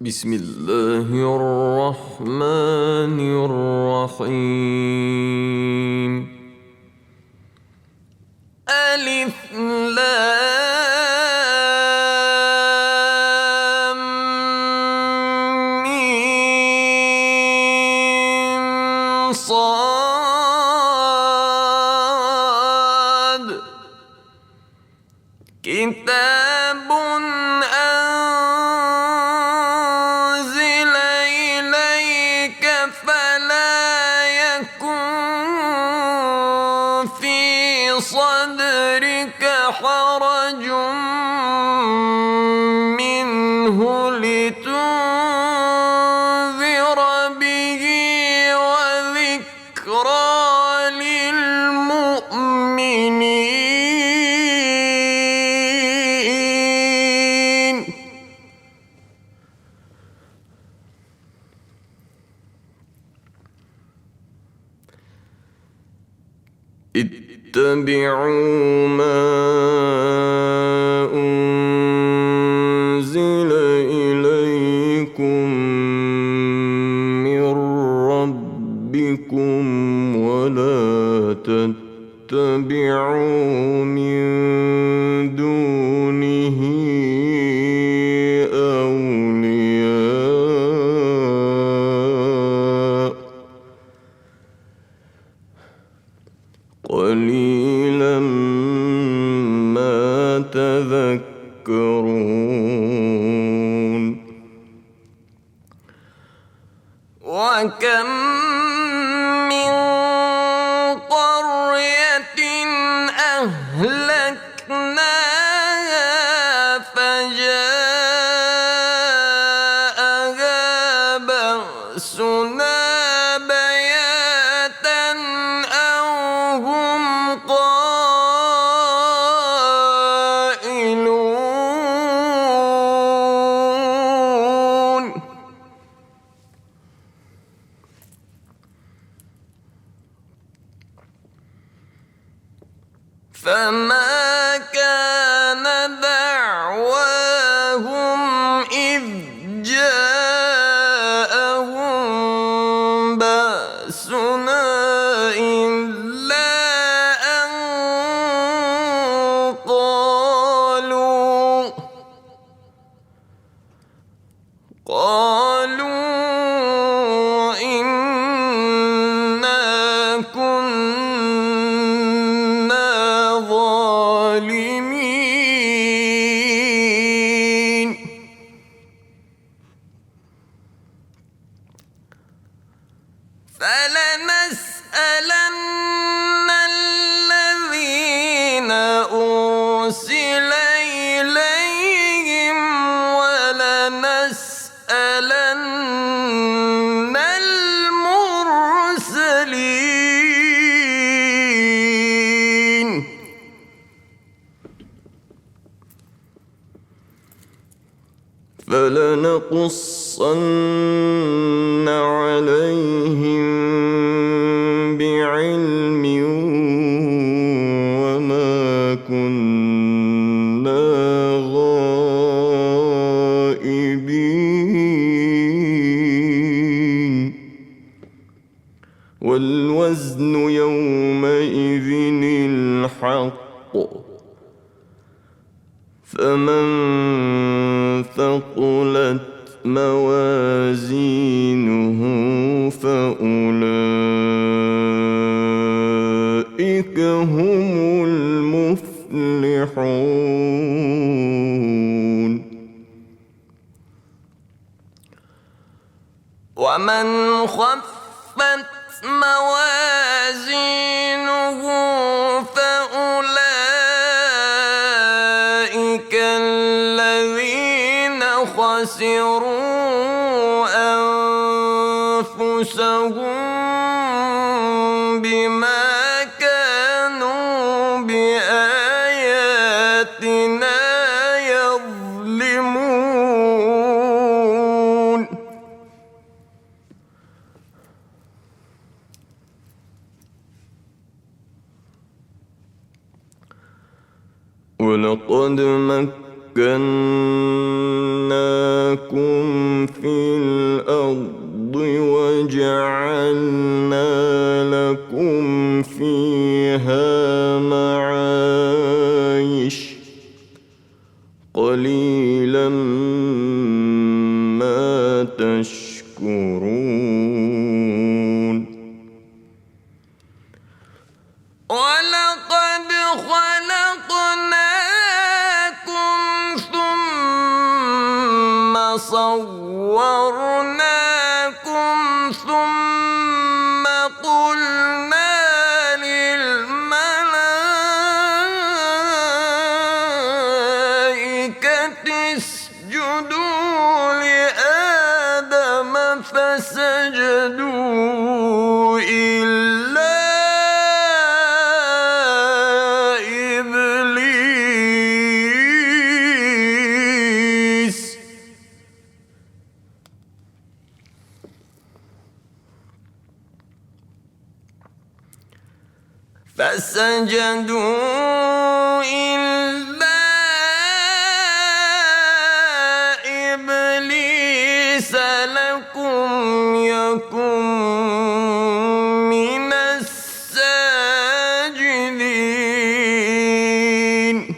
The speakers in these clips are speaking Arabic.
بسم الله الرحمن الرحيم. ألف لام ميم صاد. كتاب أنزل إليك فلا يكن في صدرك حرج منه لتنذر به وذكرى للمؤمنين. اتبعوا ما أنزل إليكم من ربكم ولا تتبعوا من دونه أولياء قليلا ما تذكرون. وكم من قرية أهلكناها فجاءها بأسنا بياتا أو هم قائلون. فما كان دعواهم إذ جاءهم بأسنا إلا أن قالوا إنا كنا ظالمين. فلنسألن الذين أرسل إليهم ولنسألن المرسلين. فلنقصن عليهم بعلم وما كنا غائبين. والوزن يومئذ الحق فمن ثقلت موازينه فأولئك هم المفلحون. ومن خفت موازينه فأولئك الذين خسروا أنفسهم بما كانوا بآياتنا يظلمون. ولقد مكناكم لكم في الأرض وجعلنا لكم فيها معايش قليلا ما تشكرون ولقد خلقناكم ثم صورناكم ثم قلنا للملائكة اسجدوا لآدم فسجدوا إلا إبليس لكم يكن من الساجدين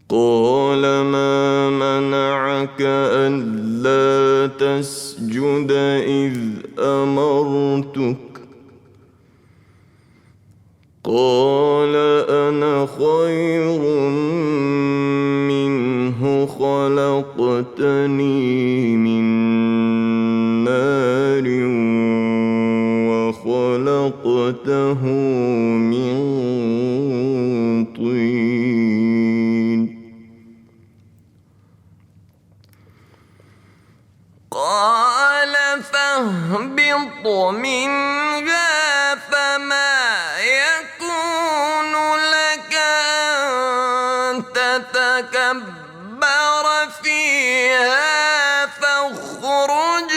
قال ما منعك ألا تسجد إذ أمرتك قال أنا خير منه خلقتني من نار وخلقته من طين قال فاهبط منها فما يكون لك أن تتكبر فيها فاخرج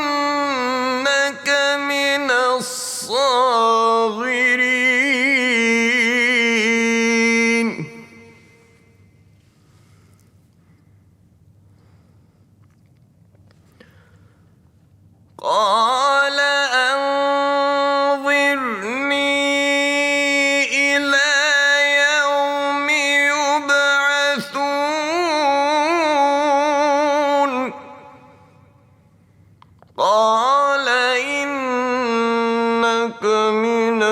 إنك من الصاغرين قال أنظرني إلى يوم يبعثون قال إنك من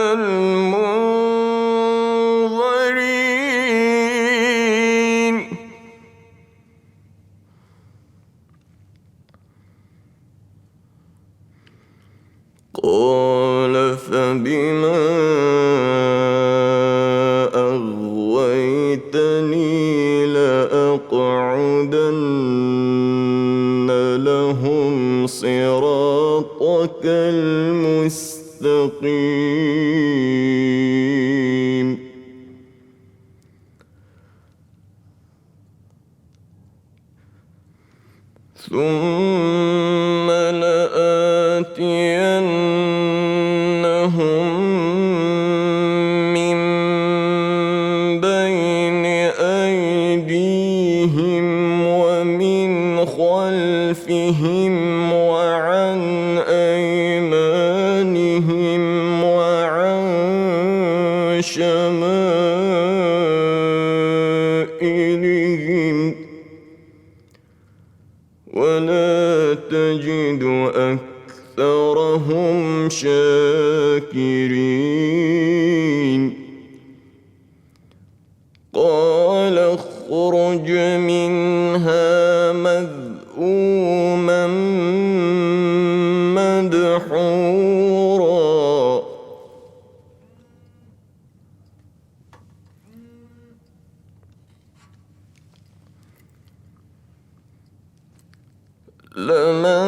المنظرين قال فبما أغويتني لأقعدن لهم صراطك المستقيم ثم لآتينهم من بين أيديهم ومن خلفهم وعن أيمانهم وعن شمائلهم ولا تجد أكثرهم شاكرين قال اخرج منها مذءوما مدحورا لمن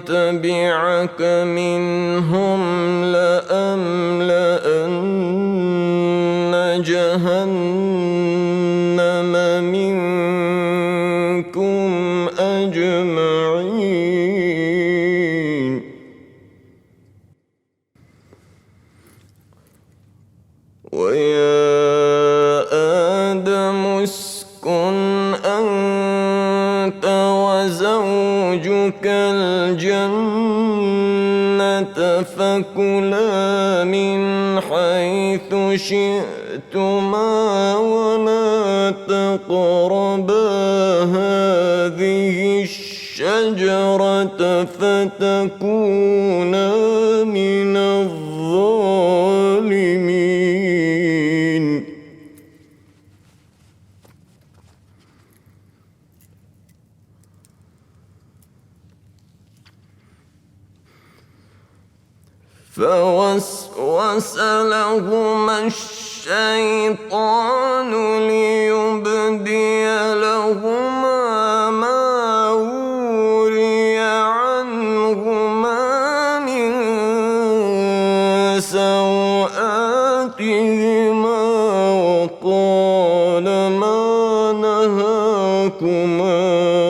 تبعك منهم لأملأن جهنم منكم أجمعين. ' ويا آدم اسكن أنت وزوجك الجنة فكلا من حيث شئتما ولا تقربا هذه الشجرة فتكونا من الظالمين. فوسوس لهما الشيطان ليبدي لهما ما وري عنهما من سوآتهما وقال ما نهاكما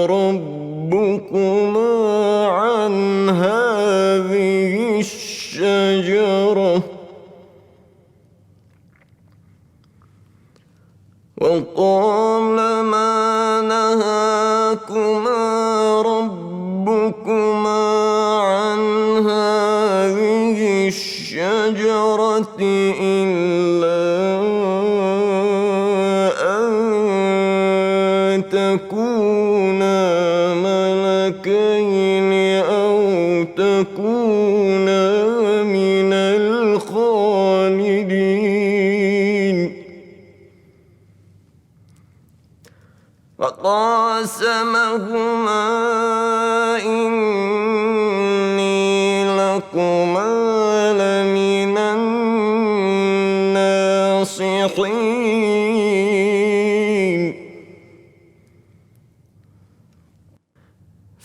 ربكما عن هذه الشجرة وقال ما نهاكما ربكما عن هذه الشجرة إلا أن تكونا ملكين أو تكونا من الخالدين. فقاسمهما إني لكما لمن الناصحين.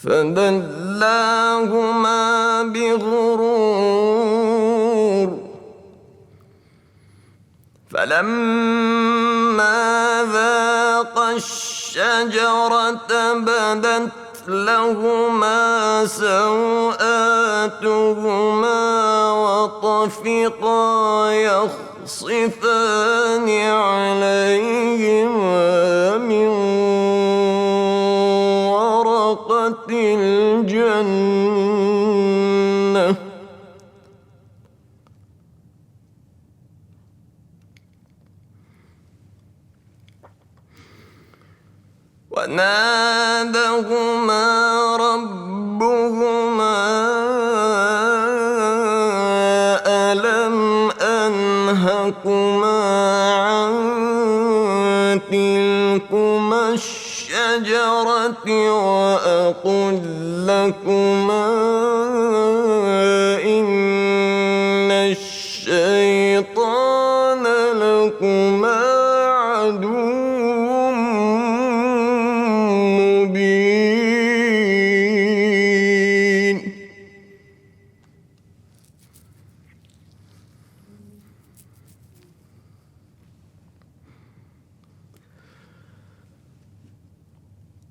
فدلاهما بغرور فلما ذاقا الشجرة بدت لهما سوآتهما وطفقا يخصفان عليهما من ورقة الجنة ونادهما ربهما ألم أنهكما عن تلكما الشجرة وأقل لكما إن الشيطان لكما عدو مبين.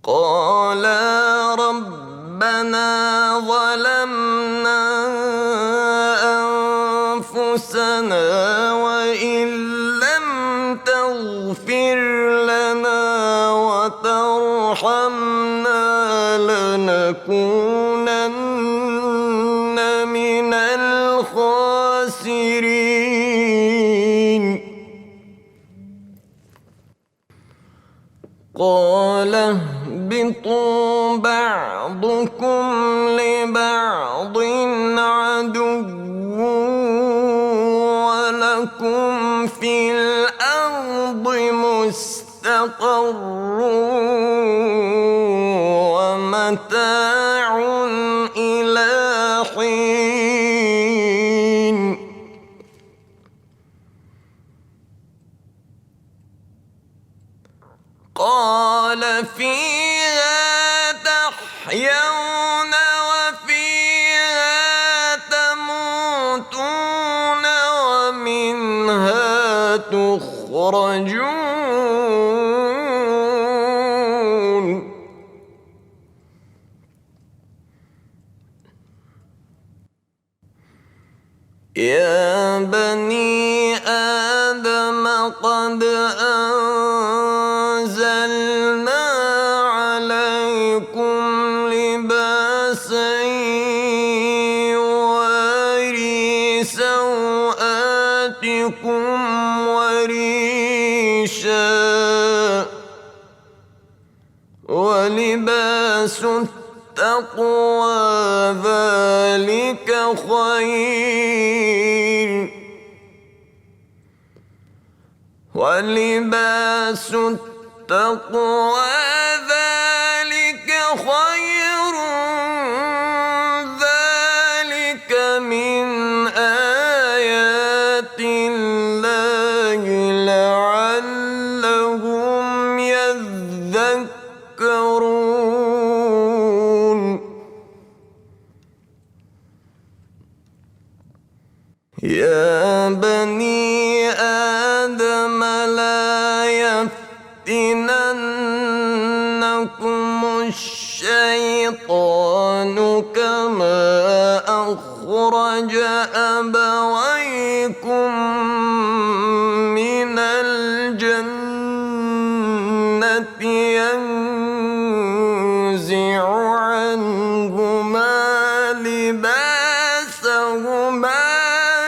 قالا ربنا ظلمنا أنفسنا وإن لم تغفر لنا وترحمنا لنكونن من الخاسرين. قال اهبطوا بعضكم لبعض عدو ولكم في الأرض مستقر ومتاع إلى حين. قال فيها تحيون وفيها تموتون ومنها تخرجون. يا بني آدم قد أنزلنا عليكم لباسا يواري سوآتكم ولباس التقوى ذلك خير ولباس التقوى ذلك خير ذلك من آيات الله لعلهم يذكرون يا بني آدم لا يفتننكم الشيطان كما أخرج أبويكم من الجنة ينزع عنهما لباسهما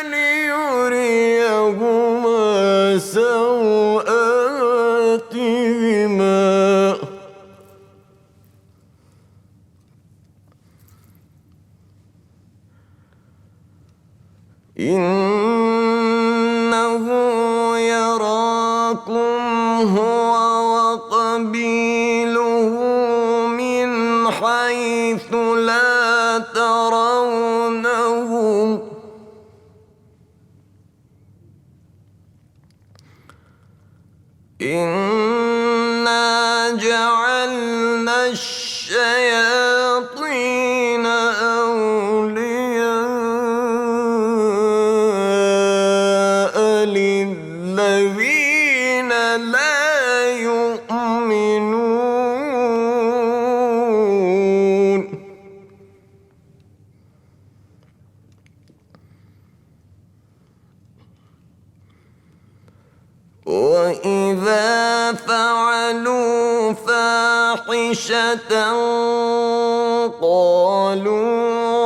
ليريهما سوآتهما إنه يراكم هو وقبيله من حيث لا ترونهم إنا جعلنا الشياطين أولياء للذين لا يؤمنون وإذا فعلوا فاحشة قالوا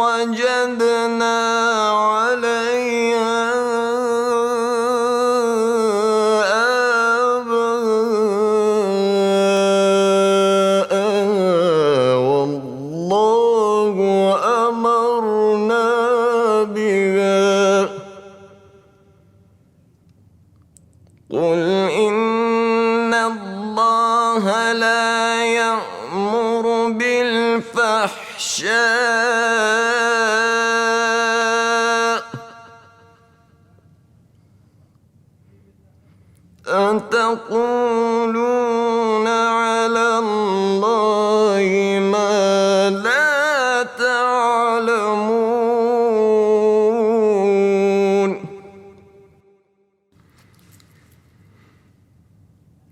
وجدنا عليها آباءنا والله أمرنا بها قل إن الله لا يأمر بالفحشاء أتقولون على الله ما لا تعلمون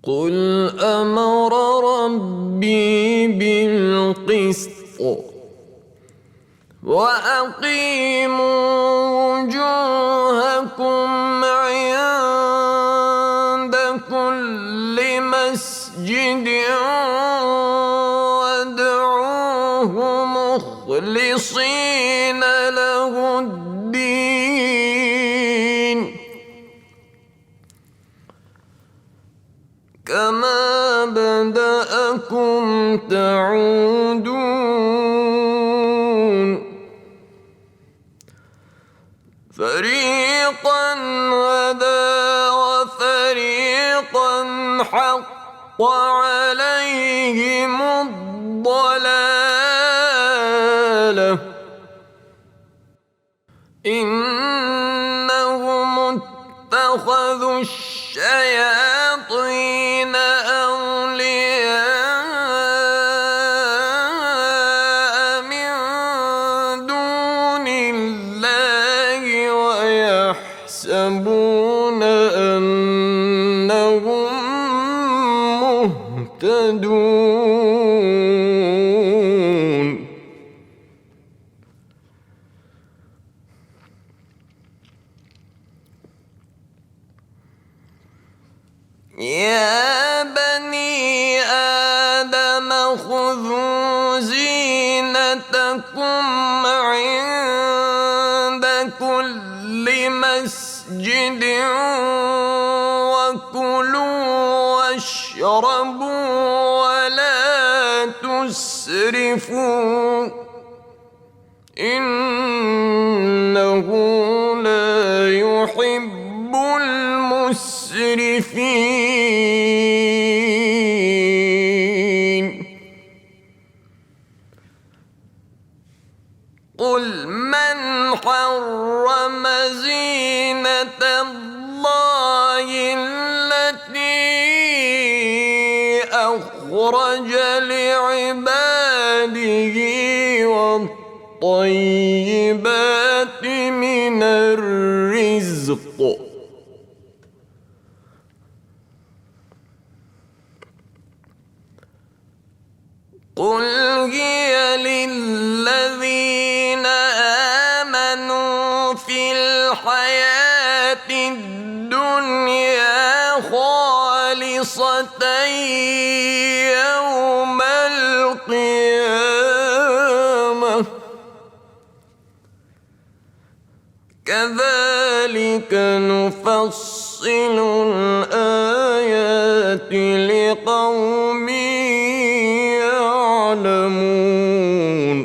قل أمر ربي بالقسط وأقيموا وجوهكم عند كل مسجد وادعوه مخلصين له الدين كما بدأكم تعودون فريقا هدى وفريقا حق عليهم الضلالة إنهم اتخذوا الشياطين أولياء من دون الله ويحسبون أنهم مهتدون يا بني آدم خذوا زينتكم عند كل مسجد وكلوا واشربوا ولا تسرفوا إنه لا يحب المسرفين. قل من حرم زينة الله التي أخرج لعباده والطيبات من الرزق قل هي للذين آمنوا في الحياة الدنيا خالصة يوم القيامة كذلك نفصل الآيات لقوم يعلمون.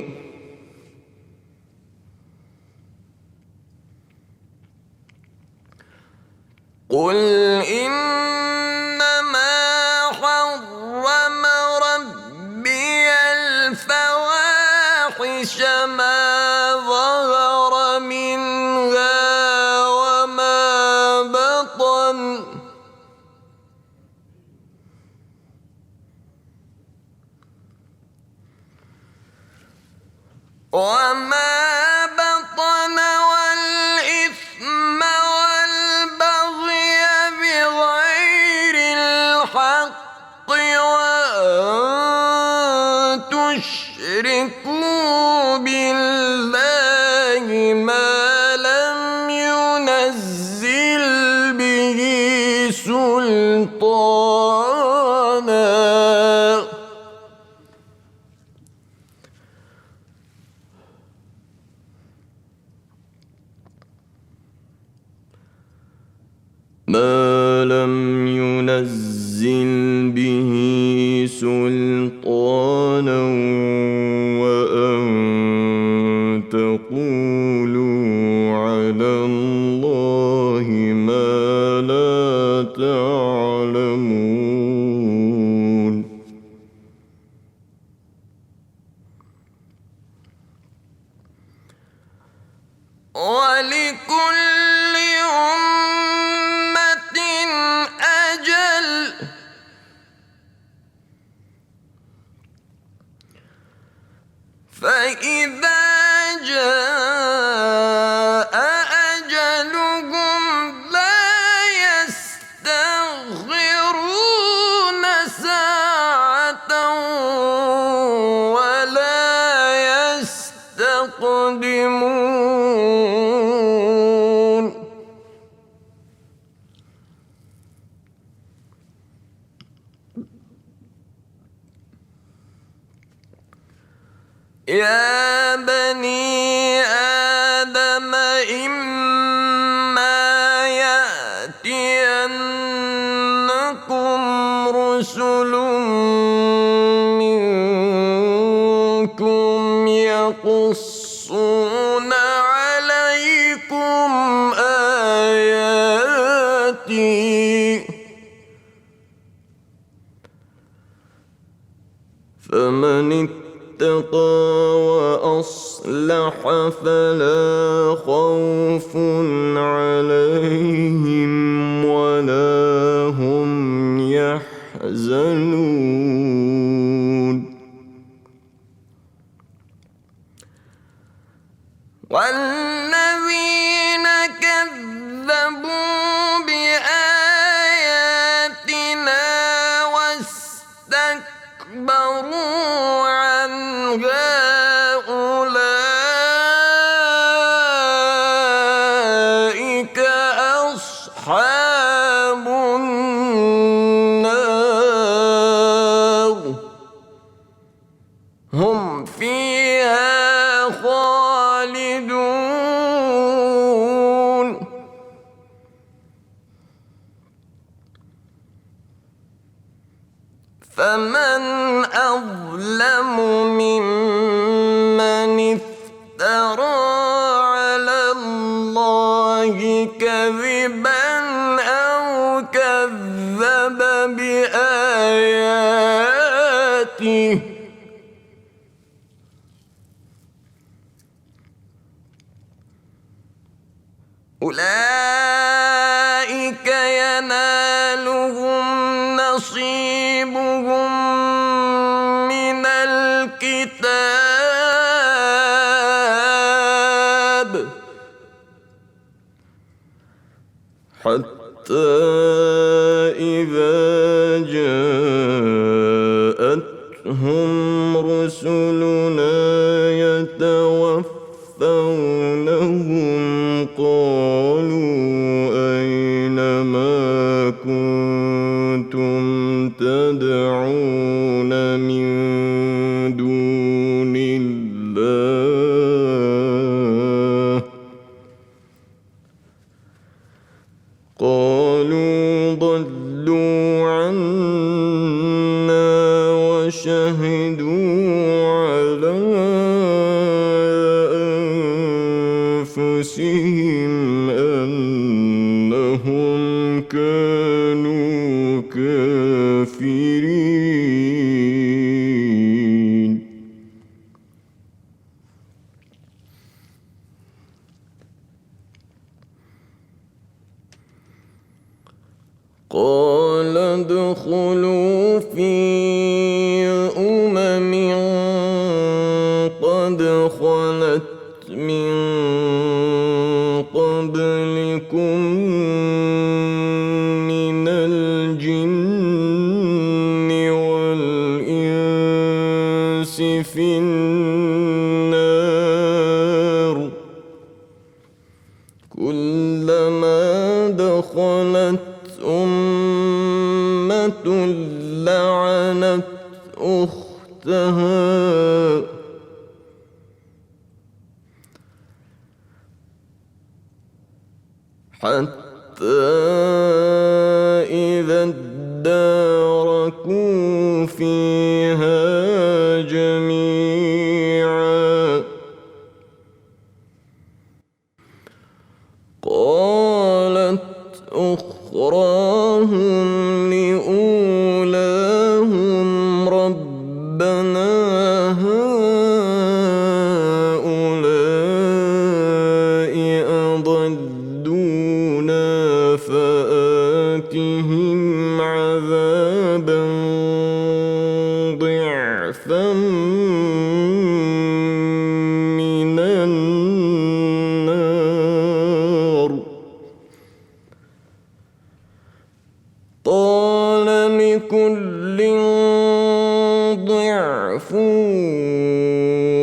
قل إنما حرم ربي الفواحش ما ظهر منها وما بطن والإثم والبغي بغير الحق وأن تشركوا بالله ما لم ينزل به سلطانا وأن تقولوا على الله ما لا تعلمون. ولكل أمة أجل فإذا جاء أجلهم لا يستغفرون ساعة ولا يستقدمون. يا بني آدم إما يأتينكم رسل منكم يقصون عليكم آياتي فمن اتقى وأصلح فلا خوف عليهم ولا هم يحزنون. والذين كذبوا بآياتنا واستكبروا عنها أولئك فمن أظلم ممن افترى على الله كذبا أو كذب بآياته أولئك ينالهم نصيبهم من الكتاب حتى إذا جاءتهم رسلنا يتوفونهم قالوا أين ما كنتم تدعون من دون الله قالوا ضلوا عنا وشهدوا على أنفسهم أنهم كانوا كافرين قال ادخلوا في أمم قد خلت من قبلكم من الجن والإنس في النار كلما دخلت أمة لعنت أختها حتى إذا اداركوا فيها جميعا قالت أخراهم لأولاهم ربنا هؤلاء أضلونا فآتهم عذابا ضعفا من النار قال لكل ضعف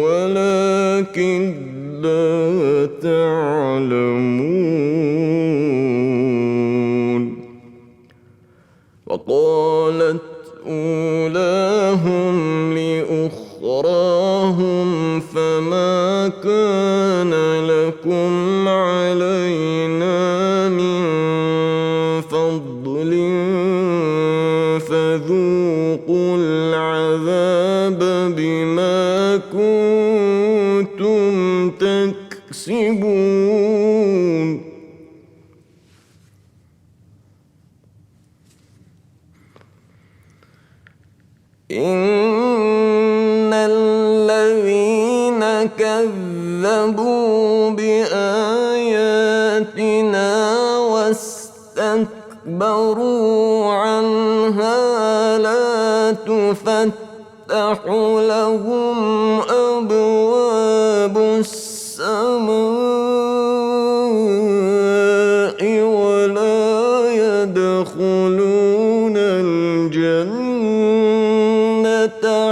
ولكن لا تعلمون وقالت أولاهم لأخراهم فما كان لكم علينا من فضل فذوقوا العذاب بما كنتم تكسبون إن الذين كذبوا بآياتنا واستكبروا عنها لا تفتح لهم أبواب السماء ولا يدخلون الجنة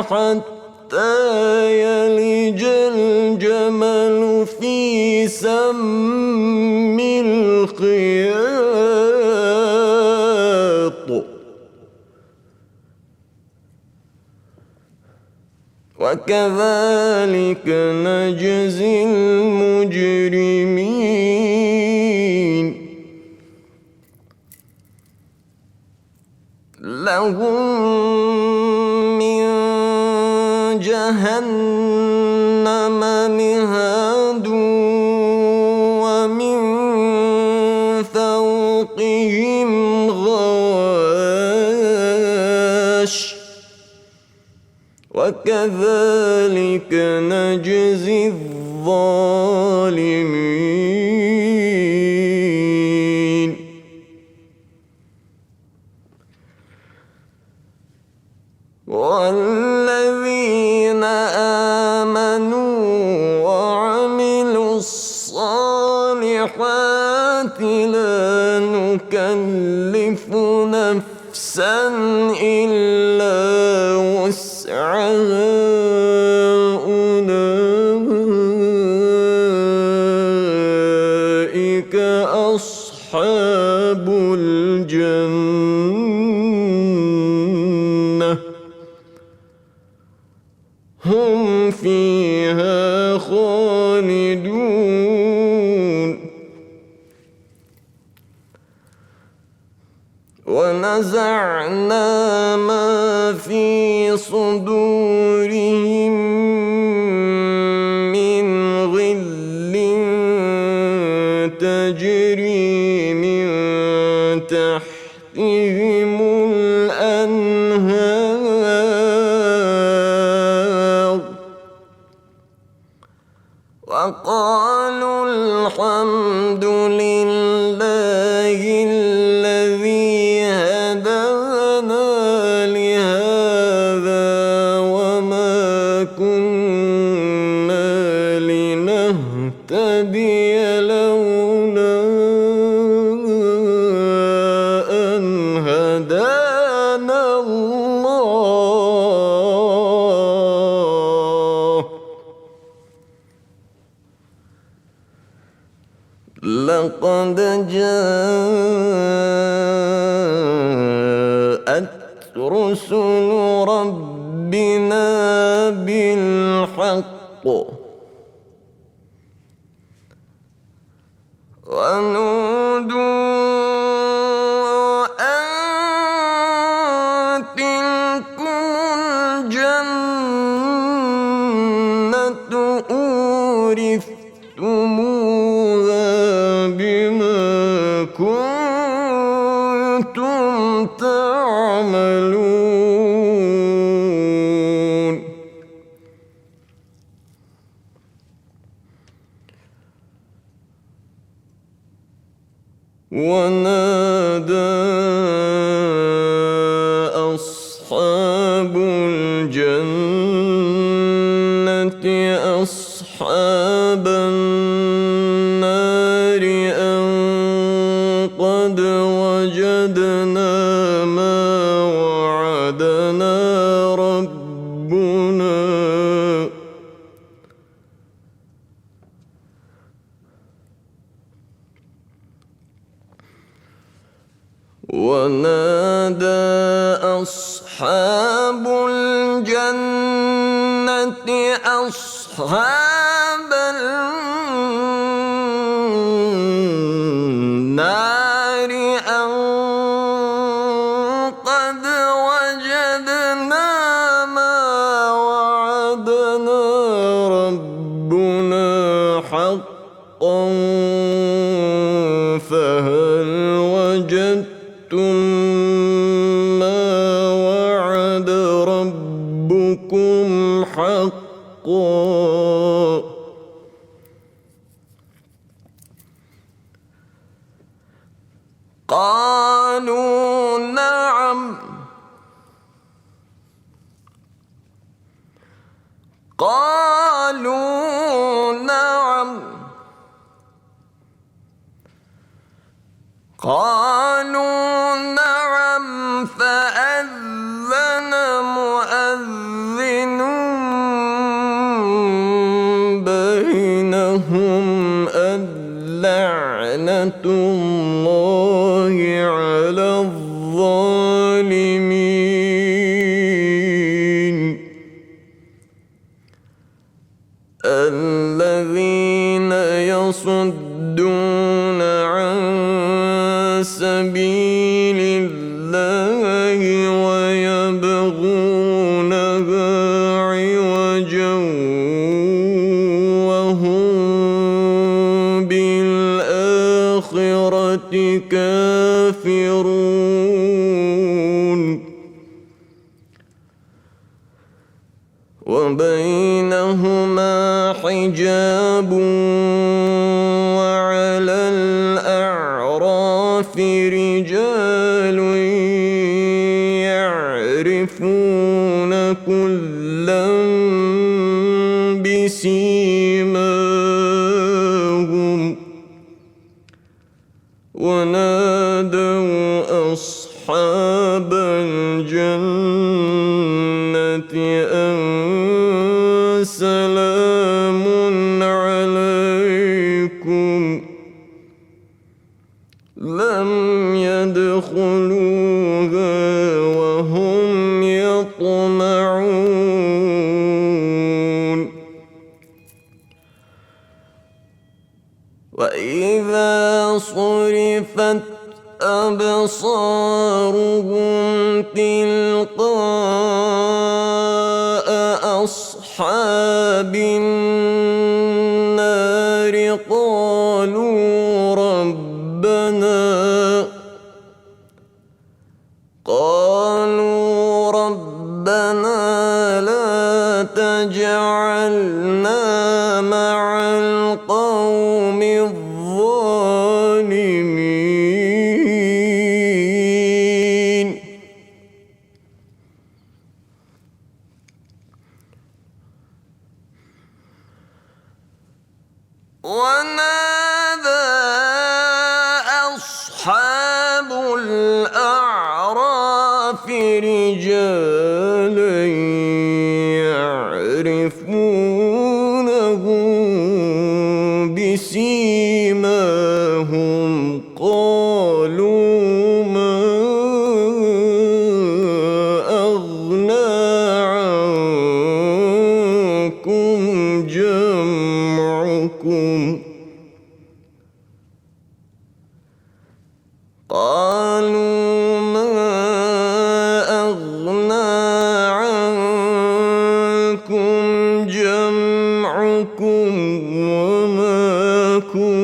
حتى يلج الجمل في سم الخياط وكذلك نجزي المجرمين لهم جهنم مهاد ومن فوقهم غواش وكذلك نجزي الظالمين والذين آمنوا وعملوا الصالحات لا نكلف نفسا إلا وسعها أولئك أصحاب الجنة هم فيها خالدون ونزعنا ما في صدورهم من غل تجري من تحتهم الأنهار وقالوا الحمد لله الذي هدانا لهذا وما كنا لنهتدي لولا أن هدانا الله لقد جاءت رسل ربنا بالحق ونودوا أن تلكم الجنة أورثتموها بما كنتم تعملون ونادى أصحاب الجنة أصحاب النار أن قد وجدنا ما وعدنا ربنا ونادى أصحاب الجنة أصحاب النار أن قد وجدنا ما وعدنا ربنا حقا فهل وجدتم ما وعد ربكم حقا قالوا نعم قالوا نعم قالوا نعم فأذن مؤذن بينهم اللعنة الله على الظالمين الذين يصدون عن سبيل الله ويبغونها عوجا بالآخرة كافرون وبينهما حجاب وعلى الأعراف رجال يعرفون كلا بسيماهم ونادوا أصحاب الجنة أن سلام عليكم لم يدخلوها وهم يطمعون وإذا صرفت أبصارهم تلقاء أصحاب النار قالوا ربنا لا تجعلنا مع القوم الظالمين ونادى أصحاب الأعراف رجالا يعرفونهم بسيماهم قالوا ما أغنى عنكم جمعكم قالوا ما أغنى عنكم جمعكم وما كنتم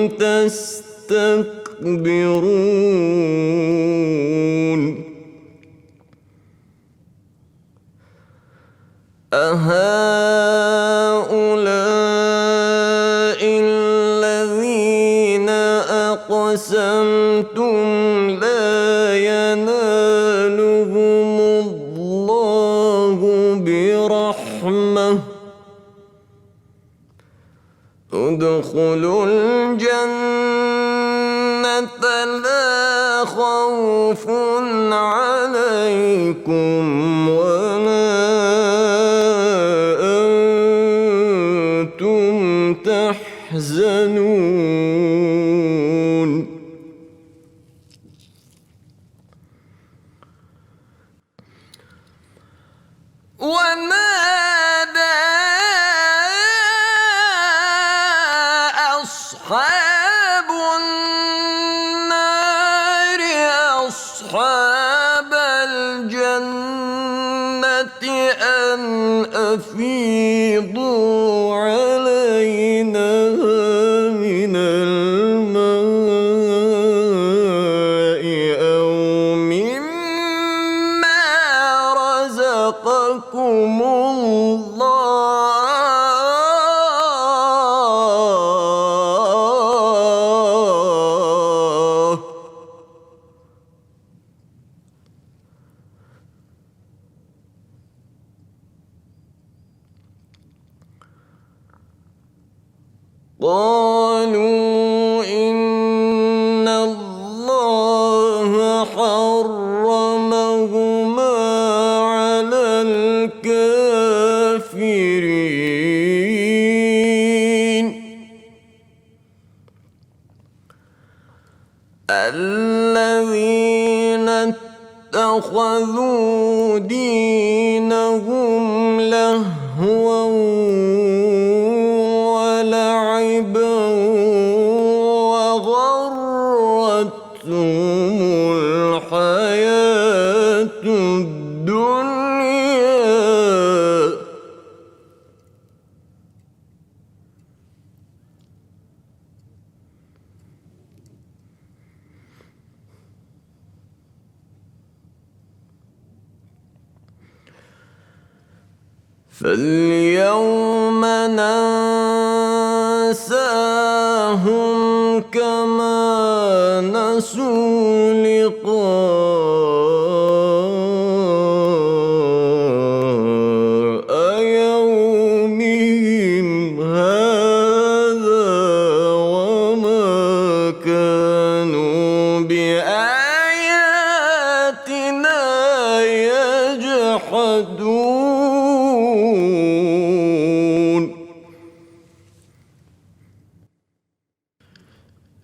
تستكبرون أهؤلاء الذين أقسمتم لا ينالهم الله برحمة ادخلوا الجنة لا خوف عليكم ولا أنتم تحزنون ونادى أصحاب النار أصحاب الجنة أن أفيضوا علينا من الماء أو مما رزقكم الله قالوا إن الله حرمهما على الكافرين الذين اتخذوا دينهم لهوا ولعبا وغرتهم الحياة الدنيا فاليوم ننساهم كما نسوا لقاء يومهم هذا وما كانوا بآياتنا يجحدون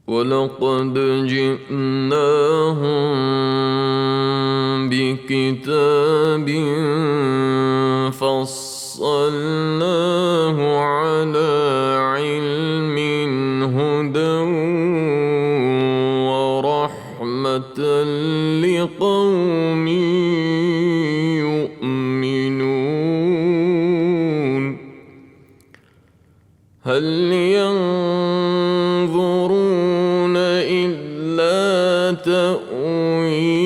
ولقد جئناهم بكتاب فصلناه على علم هدى ورحمة لقوم يؤمنون هل ينظرون إلا تأويله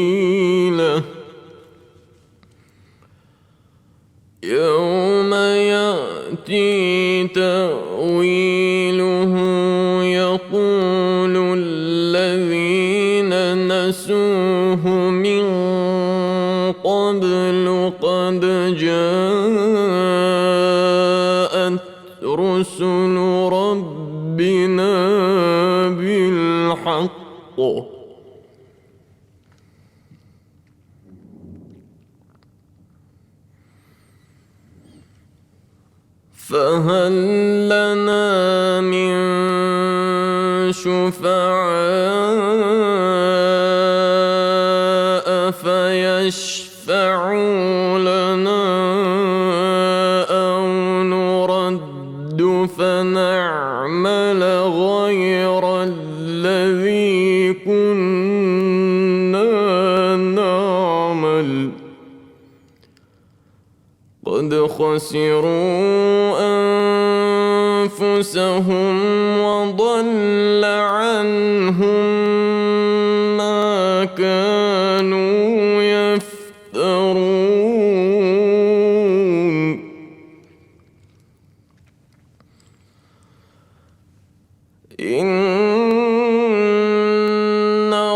يوم يأتي تأويله يقول الذين نسوه من قبل قد جاءت رسل ربنا بالحق فهل لنا من شفعاء فيشفعوا لنا أو نرد فنعمل غير الذي كنا نعمل قد خسروا أنفسهم وضل عنهم ما كانوا يفترون إن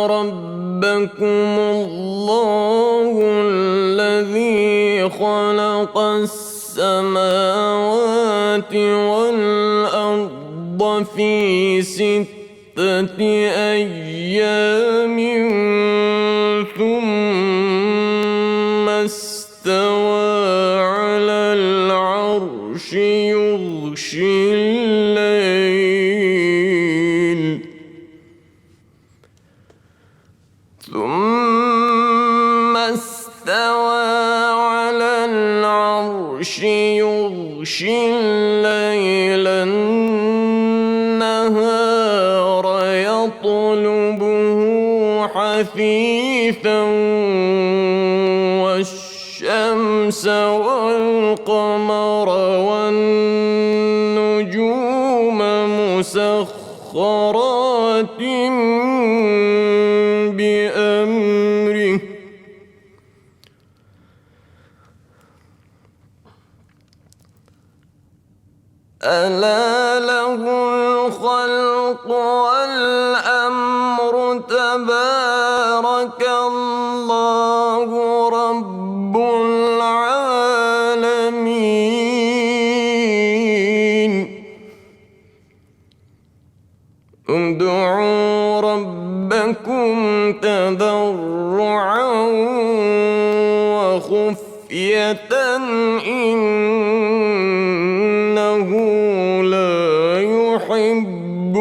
ربكم الله الذي خلق السماوات والأرض في 6 أيام ثم استوى على العرش يغشي الليل ثم استوى على العرش يغشي الليل النهار يطلبه حثيثا والشمس والقمر والنجوم مسخرات بأمره ألا له الخلق والأمر تبارك الله رب العالمين ادعوا ربكم تضرعا وخفية إنه لا يحب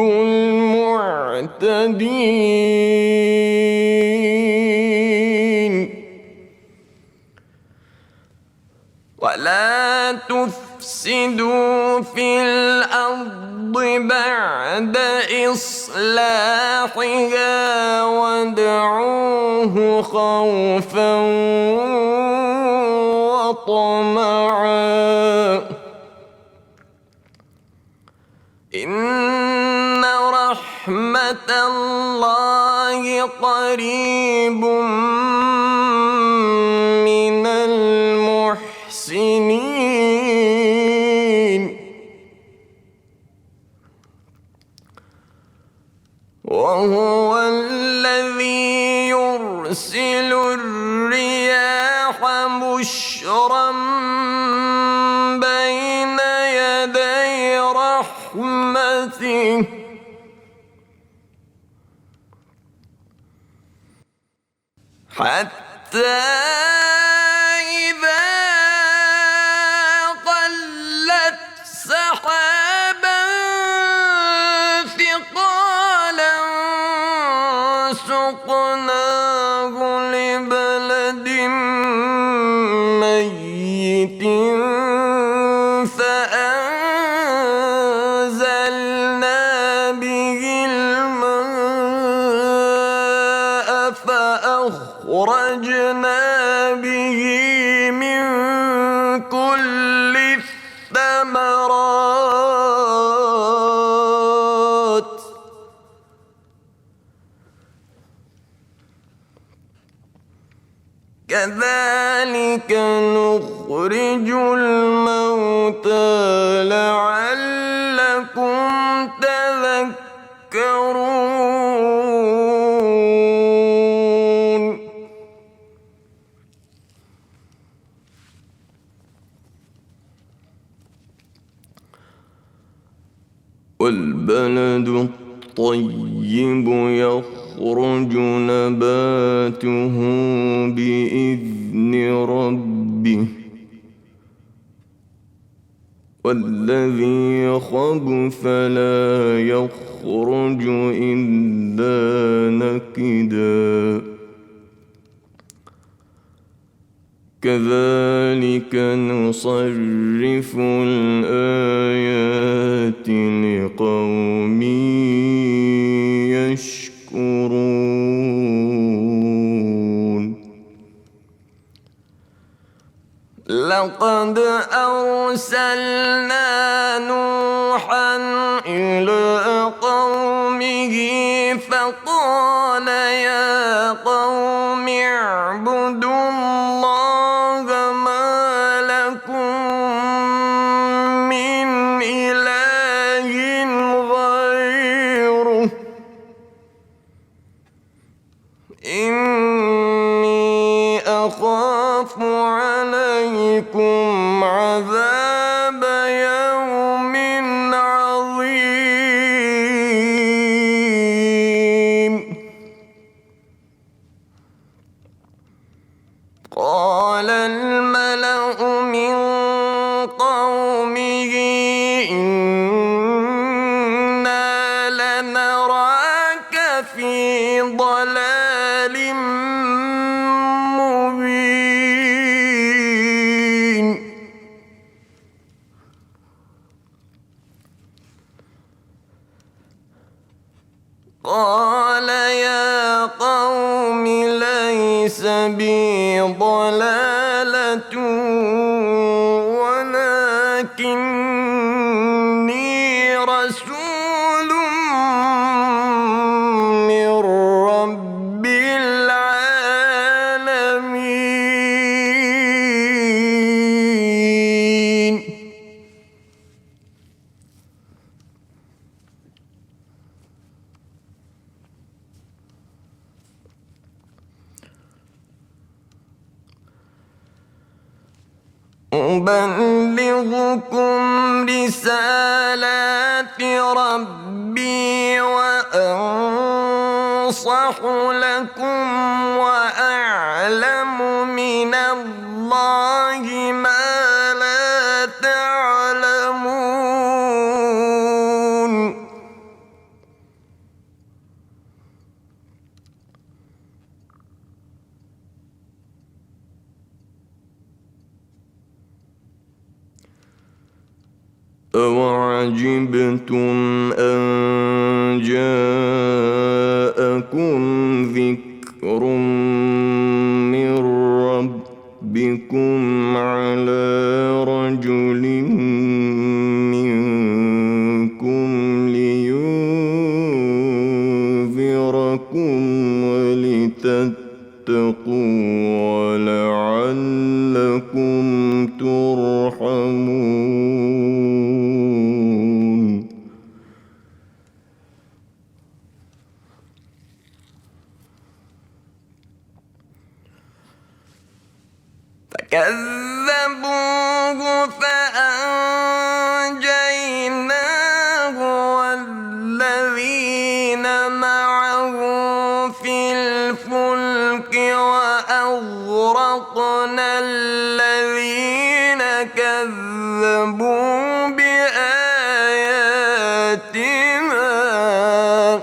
المعتدين ولا تفسدوا في الأرض بعد إصلاحها وادعوه خوفا وطمعا إن رحمة الله قريب من المحسنين وهو الذي يرسل الرياح بشرا بين يدي رحمته حتى إذا قلت سحابا ثقالا سقناه لبلد ميت فأنزلنا به الماء فأخرجنا به من كل الثمرات كذلك نخرج الموتى لعلكم تذكرون والبلد الطيب يخرج نباته بإذن ربه والذي خبث لا يخرج إلا نكدا كذلك نصرف الآيات لقوم يشكرون لقد أرسلنا نوحا إلى قومه فقال يا قوم اعبدوا الله ما لكم من إله غيره إني أخاف عليكم عذاب يوم عظيم قال الملأ من قومه إنا لنراك في ضلال مبين قال يا قوم ليس بي ضلالة ولكني رسول من رب العالمين أبلغكم رسالات ربي وأنصح لكم وأعلم من الله ما لا تعلمون أوعجبتم أن جاءكم ذكر من ربكم على رجل منكم لينذركم ولتتقوا ولعلكم ترحمون كذبوه فأنجيناه والذين معه في الفلك وأغرقنا الذين كذبوا بآياتنا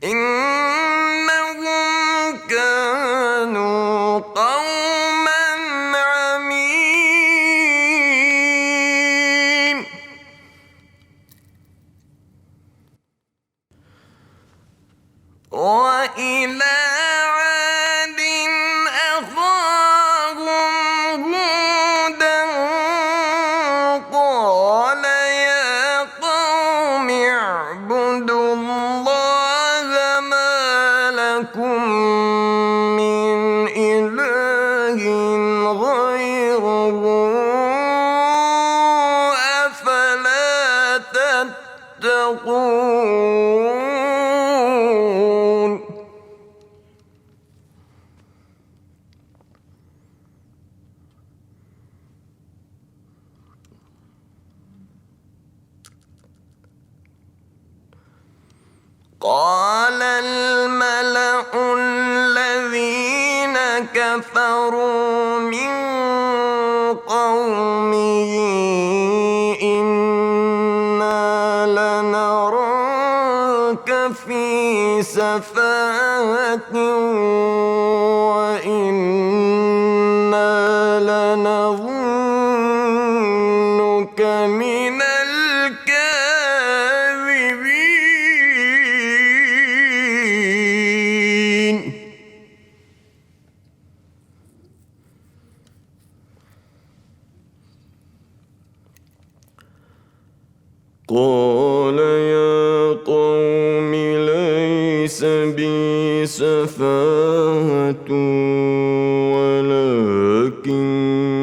إنهم كانوا قوما عمين وإلى عاد أخاهم هودا قال يا قوم اعبدوا الله ما لكم من إله غيره أفلا تتقون قال الملأ الذين كفروا من قومه إنا لنراك في سفاهة وإنا لنظنك من الكاذبين قال يا قوم ليس بي سفاهة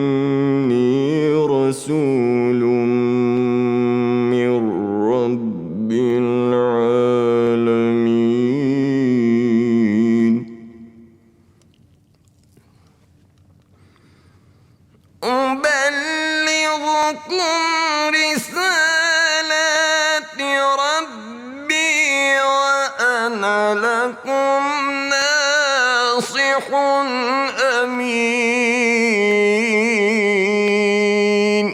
ولكني رسول من رب العالمين أبلغكم رسالات ربي وأنا لكم ناصح أمين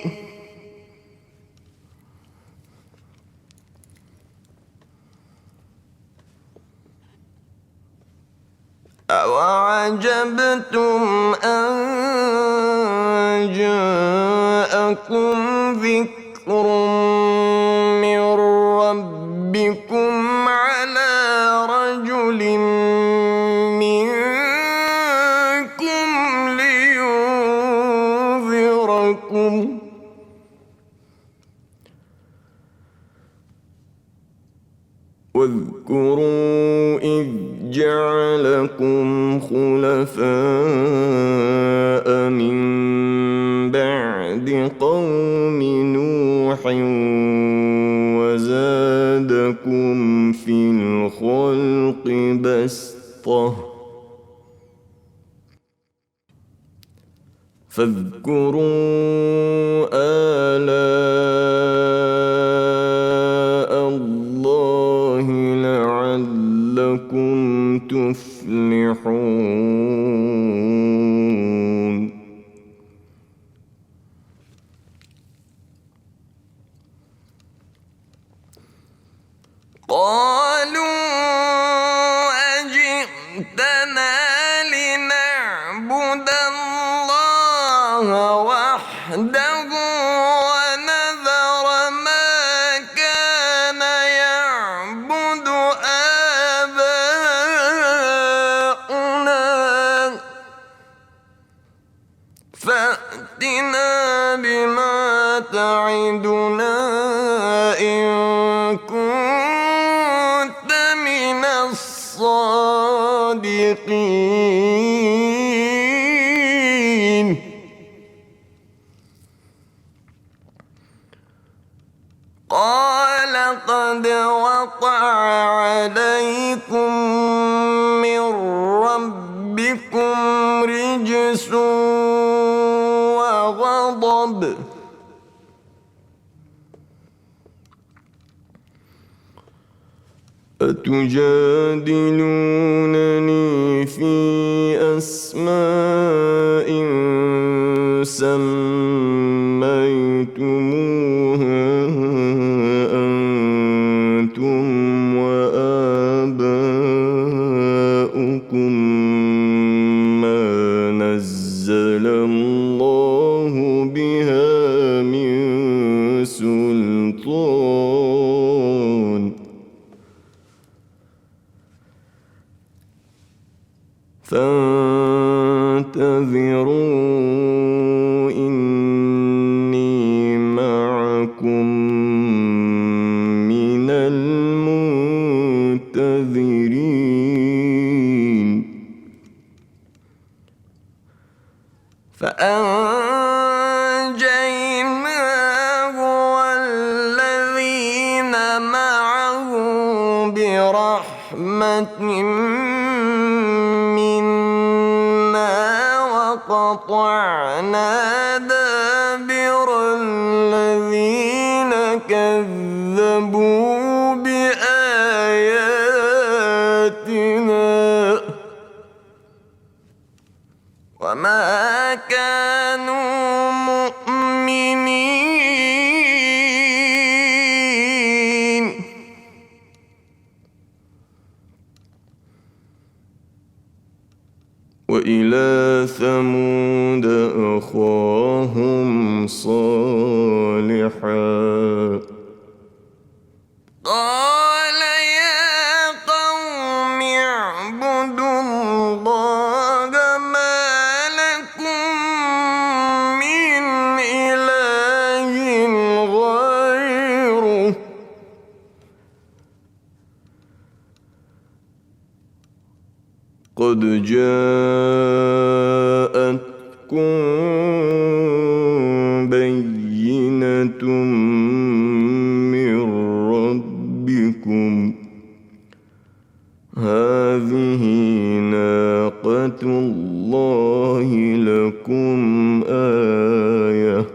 أوعجبتم أن جاءكم ذكر من ربكم على رجل منكم لينذركم واذكروا إذ جعلكم خلفاء من بعد قوم نوح وزادكم في الخلق بسطة فاذكروا آلاء الله لعلكم تفلحون قالوا أجئتنا لنعبد الله وحده ونذر ما كان يعبد آباؤنا فأتنا بما تعدنا إن كنت من الصادقين قال قد وقع عليكم من ربكم ربكم رجس وغضب أتجادلونني في أسماء سميتموها أنتم وآباؤكم ما نزل الله بها من سلطان فانتظروا إني معكم من المنتظرين فأنجيناه والذين معه برحمة وقطعنا دابر الذين كذبوا بآياتنا وما كانوا مؤمنين وإلى ثمود أخاهم صالحا قال يا قوم اعبدوا الله ما لكم من إله غيره قد جاءتكم بينة من ربكم هذه ناقة الله لكم آية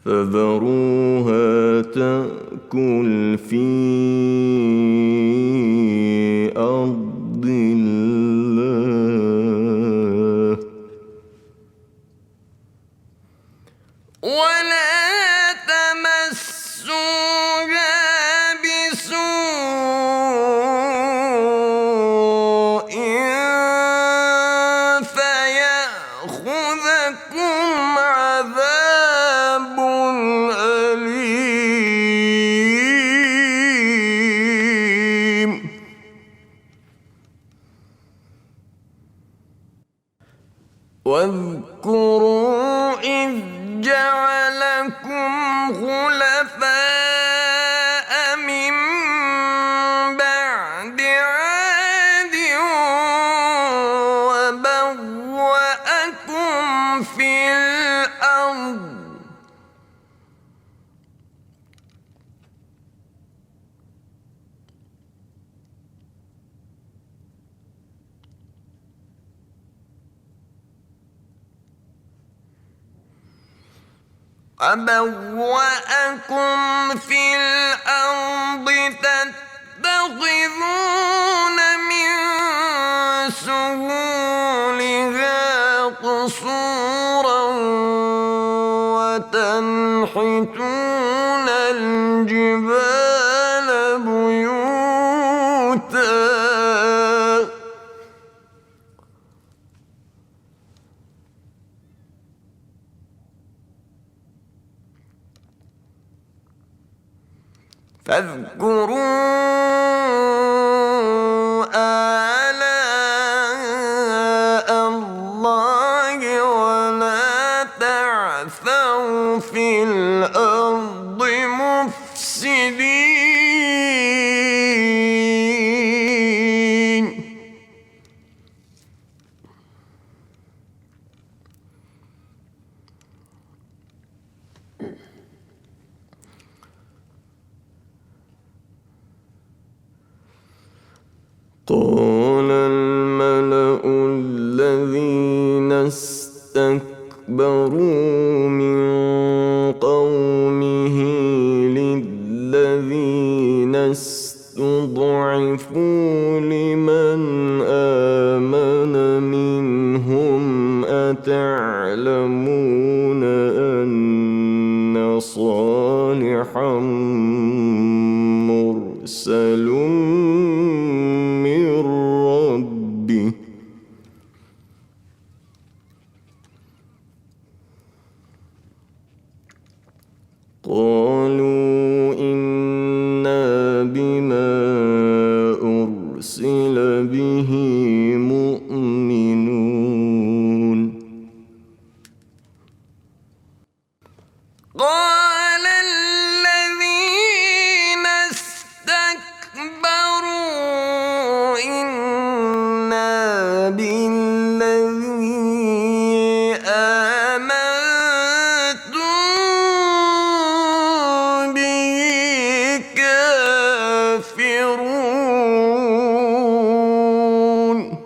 فذروها تأكل في أرض الله ولا تمسوها بسوء فيأخذكم عذاب أليم واذكروا إذ جعلكم خلفاء من بعد عاد وبوأكم في الأرض تتخذون من سهولها قصورا وتنحتون الجبال بيوتا فاذكروا آلاء الله ولا تعثوا في الأرض مفسدين مرسل من ربه قالوا إنا بما أرسل به مؤمنون قال الذين استكبروا إنا بالذي آمنتم به كافرون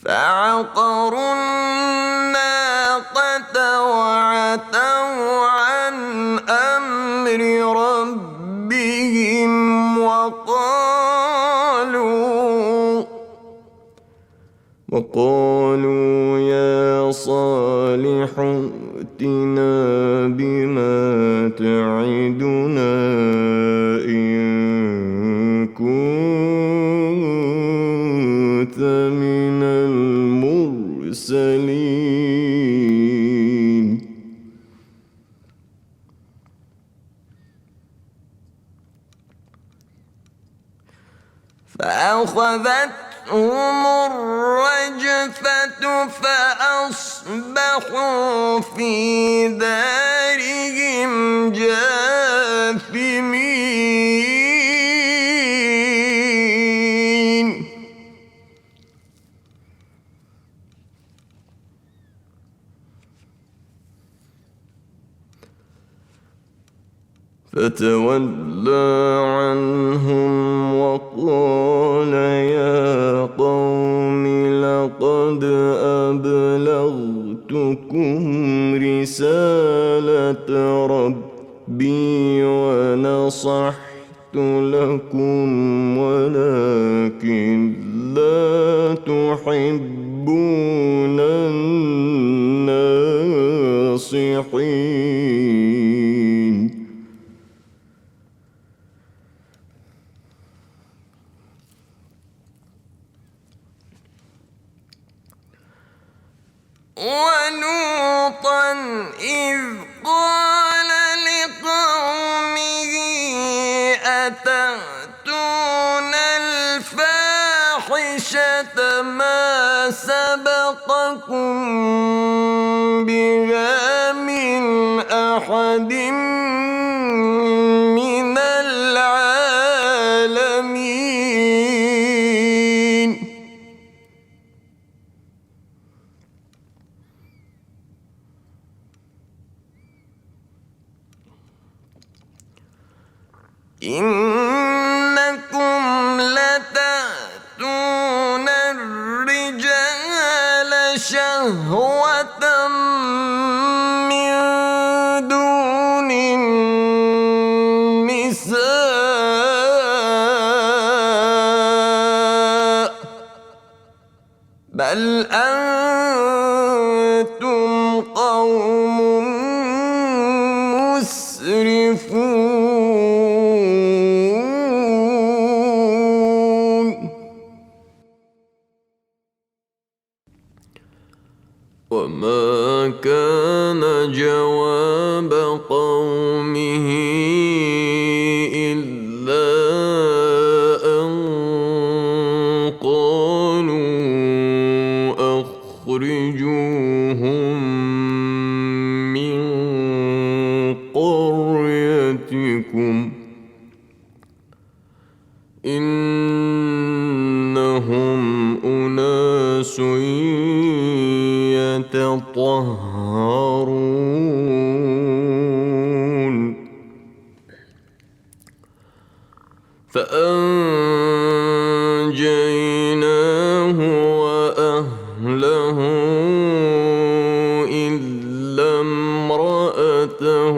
فعقروا الناقة وعتوا عن أمر ربهم وقالوا يا صالح ائتنا بما تعدنا إن كنت من المرسلين فأخذتهم الرجفة فأصبحوا في دارهم جاثمين فتولى عنهم وقال يا قوم لقد أبلغتكم رسالة ربي ونصحت لكم ولكن لا تحبون الناصحين ولوطا إذ قال لقومه أتأتون الفاحشة ما سبقكم بها من أحد من العالمين إنكم لتأتون الرجال شهوة من دون النساء بل أنتم قوم مسرفون وما كان جواب قومه إلا أن قالوا أخرجوهم من قريتكم إنهم أناس يتطهرون فأنجيناه وأهله إلا امرأته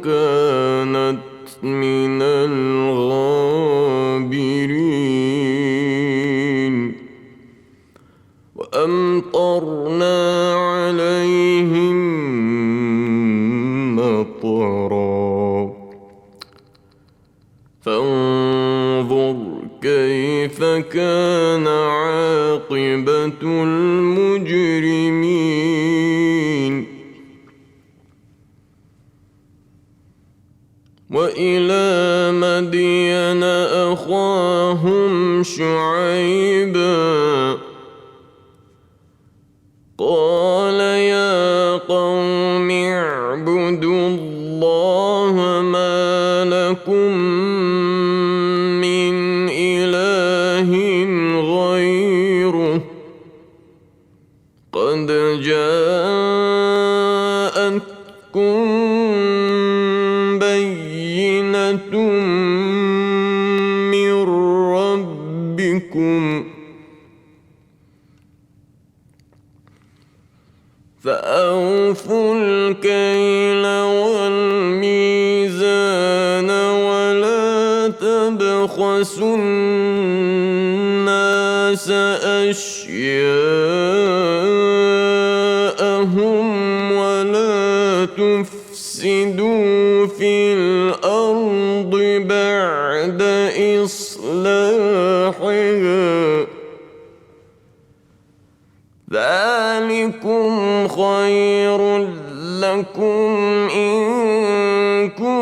كانت من الغابرين فأمطرنا عليهم مطرا فانظر كيف كان عاقبة المجرمين وإلى مدين أخاهم شعيبا قال يا قوم اعبدوا الله ما لكم من إله غيره قد جاءتكم بينة من ربكم فأوفوا الكيل والميزان ولا تبخسوا الناس أشياءهم ولا تفسدوا في الأرض بعد إصلاحها ذلكم خير لكم إن كنتم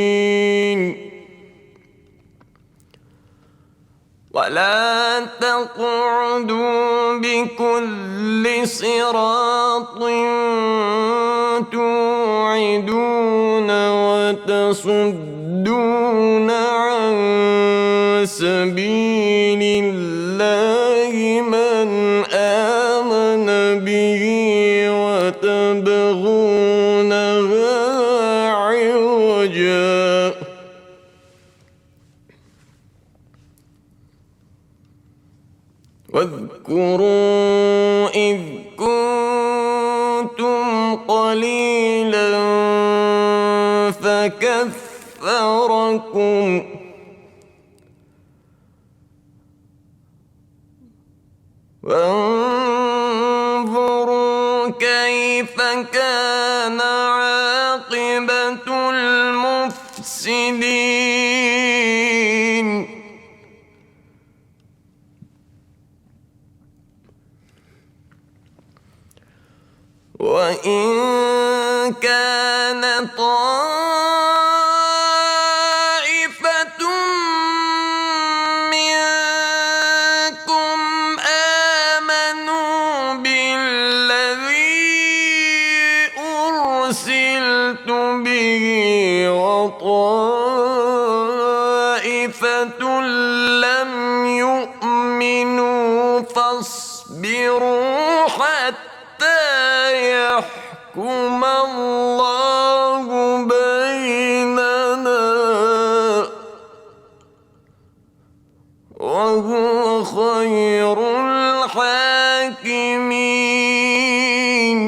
مؤمنين ولا تقعدوا بكل صراط توعدون وتصدون عن سبيل الله من آمن به وتبغونها عوجا واذكروا إذ كنتم قليلا فكثركم وانظروا كيف كان عاقبة المفسدين وإن كان طائفة منكم آمنوا بالذي أرسلت به وطائفة لم يؤمنوا فاصبروا حتى يحكم الله بيننا وهو خير الحاكمين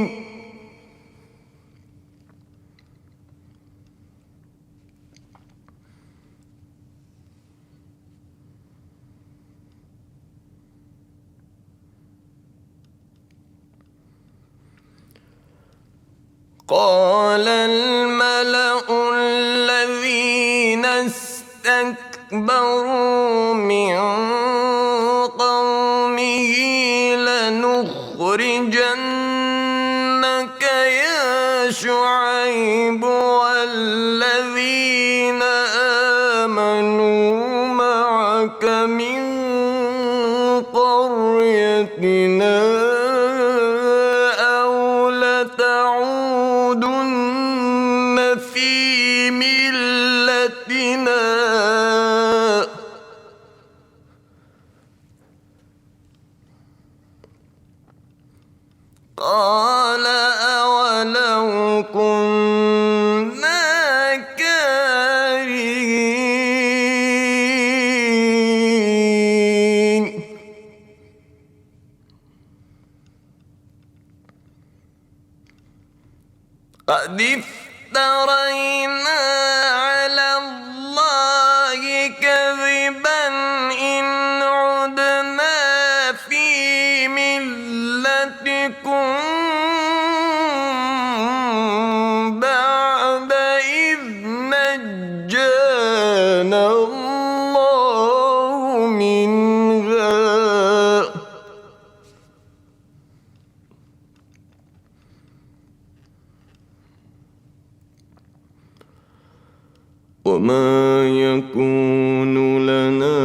قال الملأ الذين استكبروا من قومه لنخرجنك يا شعيب والذين آمنوا معك من قريتنا أو لتعودن في ملتنا قال أولو كنا كارهين قد افترينا على الله بكم بعد إذ نجانا الله منها وما يكون لنا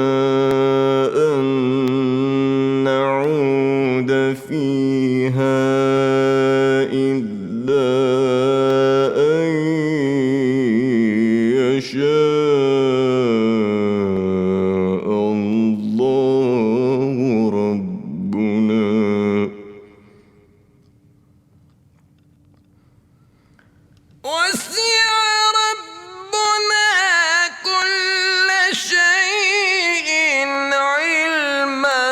أن نعود فيها إلا أن يشاء الله ربنا وسع ربنا كل شيء علما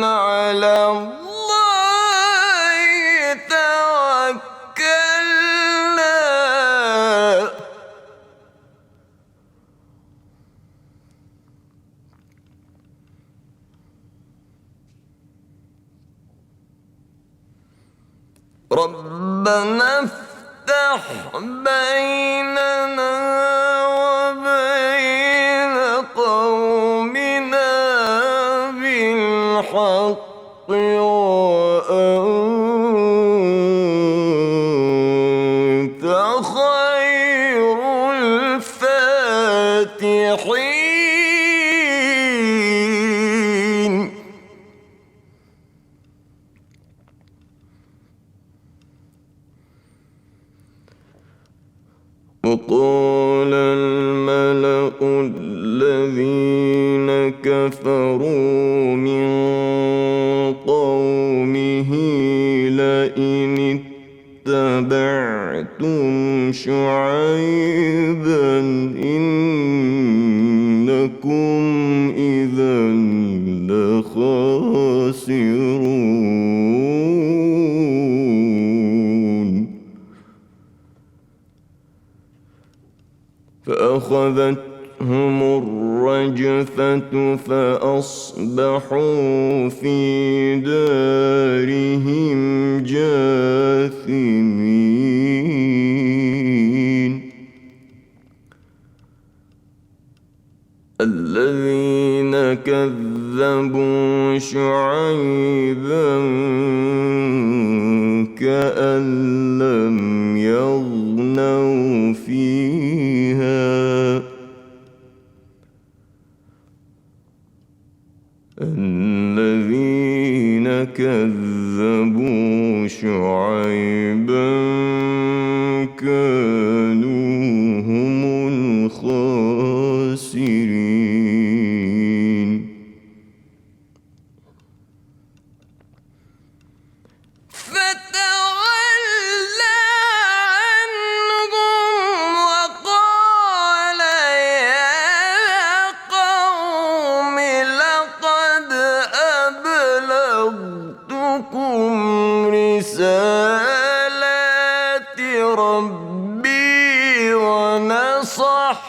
على الله توكلنا ربنا افتح بيننا وبين قومنا بالحق وأنت خير الفاتحين وقال الملأ الذين كفروا من قومه لئن اتبعتم شعيبا إنكم إذا لخاسرون فأخذتهم الرجفة فأصبحوا في دارهم جاثمين الذين كذبوا شعيبا كأن لم يغنوا فيها الذين كذبوا شعيبا كانوا هم الخاسرين فتولى عنهم وقال يا قوم لقد أبلغتكم رسالات ربي ونصحت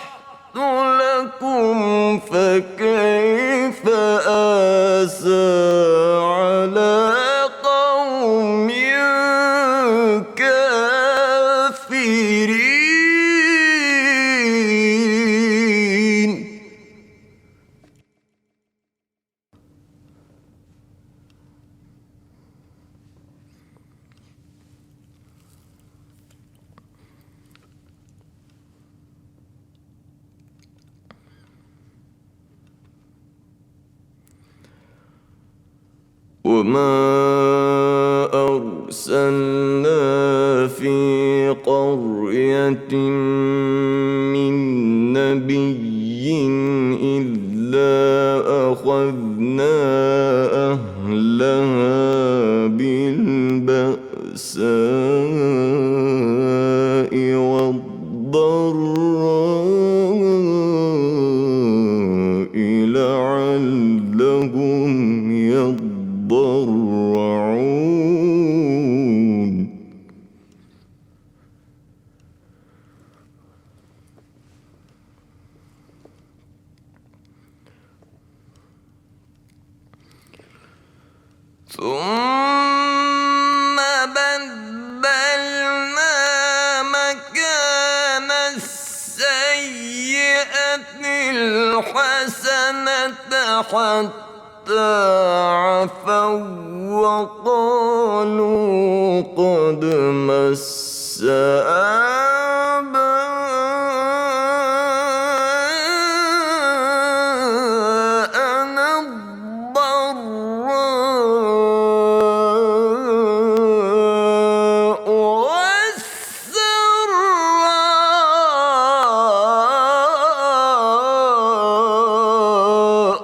لكم فكيف آسى على قوم كافرين وما أرسلنا في قرية من نبي إلا أخذنا أهلها بالبأساء والضراء لعلهم يضرعون ثم الحسنة حتى عفوا وقالوا قد مس آباءنا الضراء والسراء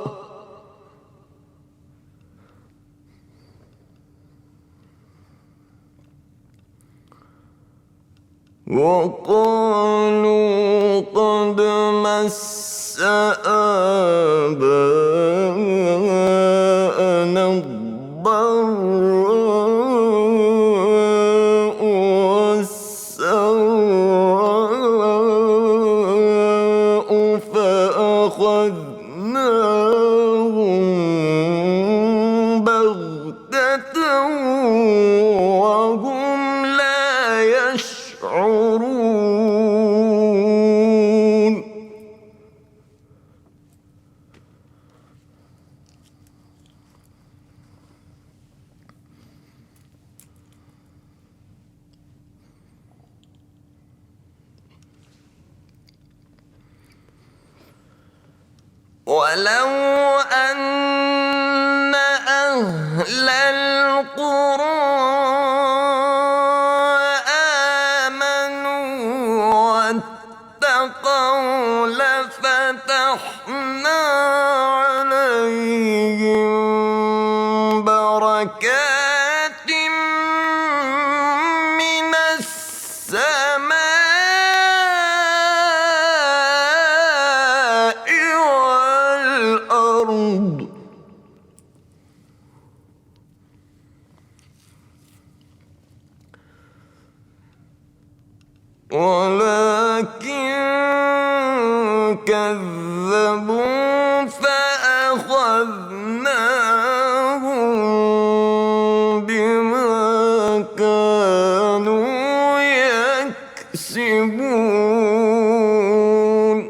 وقالوا قد مس آباءنا الضراء والسراء فأخذناهم بغتة وهم لا يشعرون ولو أن أهل القرى آمنوا واتقوا لفتحنا عليهم بركات من السماء والأرض ولكن كذبوا فأخذناهم بما كانوا يكسبون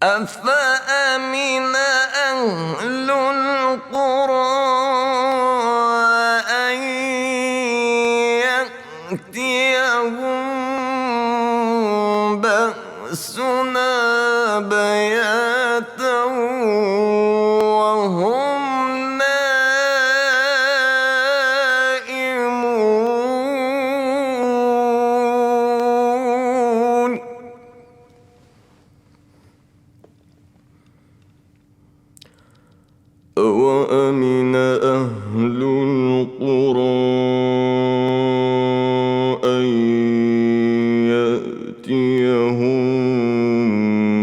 أفأمن أهل القرى أن يأتيهم بأسنا بياتا وهم نائمون أوأمن أهل القرى أن يأتيهم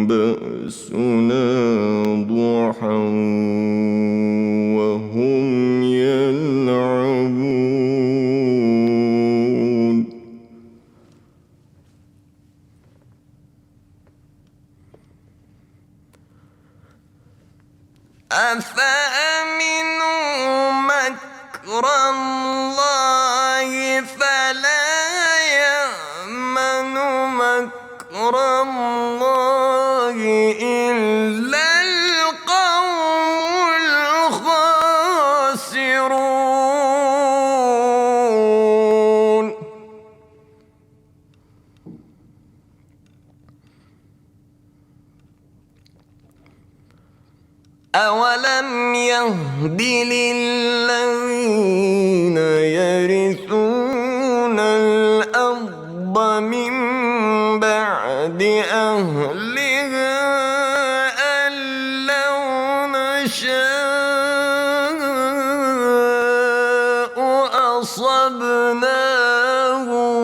بأسنا ضحى وهم يلعبون أفأمنوا مكر الله فلا يأمن مكر الله إلا القوم الخاسرون أولم يهد للذين يرثون الأرض من بعد أهلها أن لو نشاء أصبناهم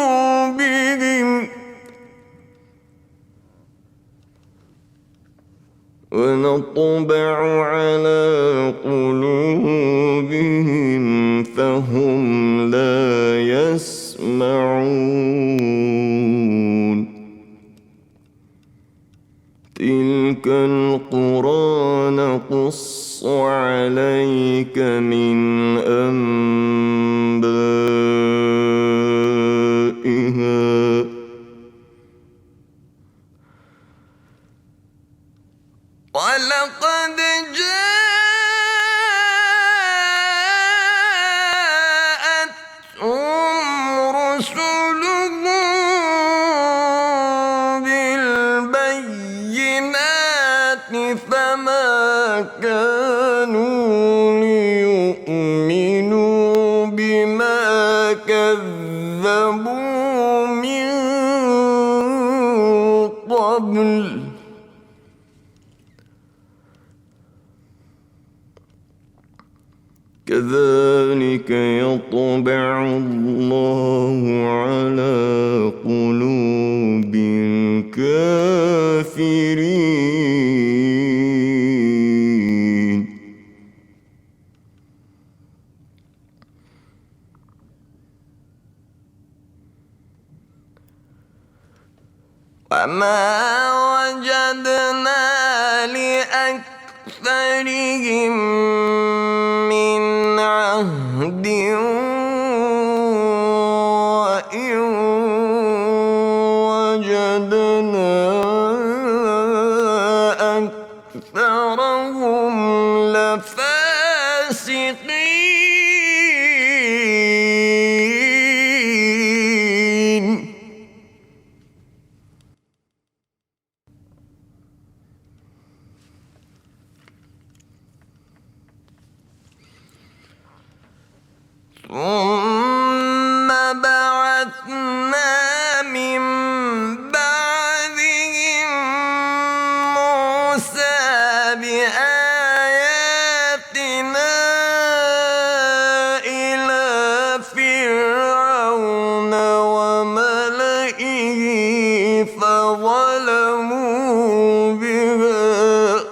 بذنوبهم ونطبع على قلوبهم فهم لا يسمعون ذلك من أنبائها ولقد جاءتهم رسلهم بالبينات فما كانوا ليؤمنوا بما كذبوا من قبل كذلك يطبع الله على قلوب الكافرين وما وجدنا لأكثرهم من عهد وإن وجدنا أكثرهم لفاسقين ثم بعثنا من بعدهم موسى بآياتنا إلى فرعون وملئه فظلموا بها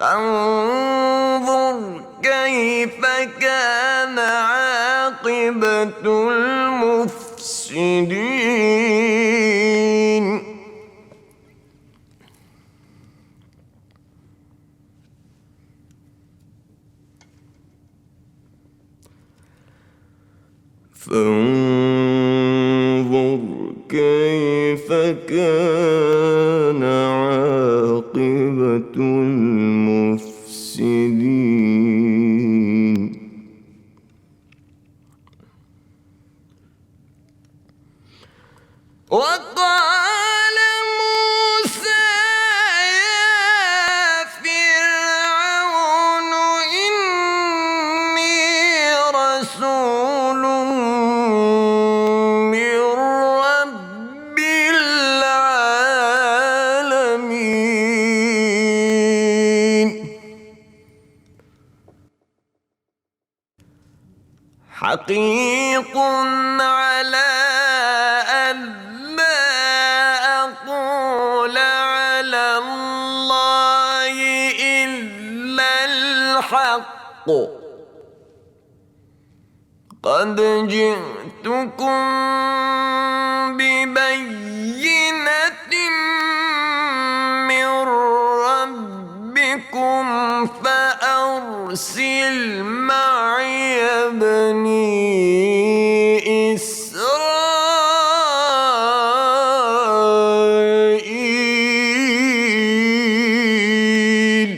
فانظر كيف كان عاقبة المفسدين فانظر كيف كان عاقبة المفسدين وقال موسى يا فرعون إني رسول من رب العالمين حقيق على ألا أقول على الله إلا الحق قد جئتكم ببينة من ربكم فأرسل معي بني إسرائيل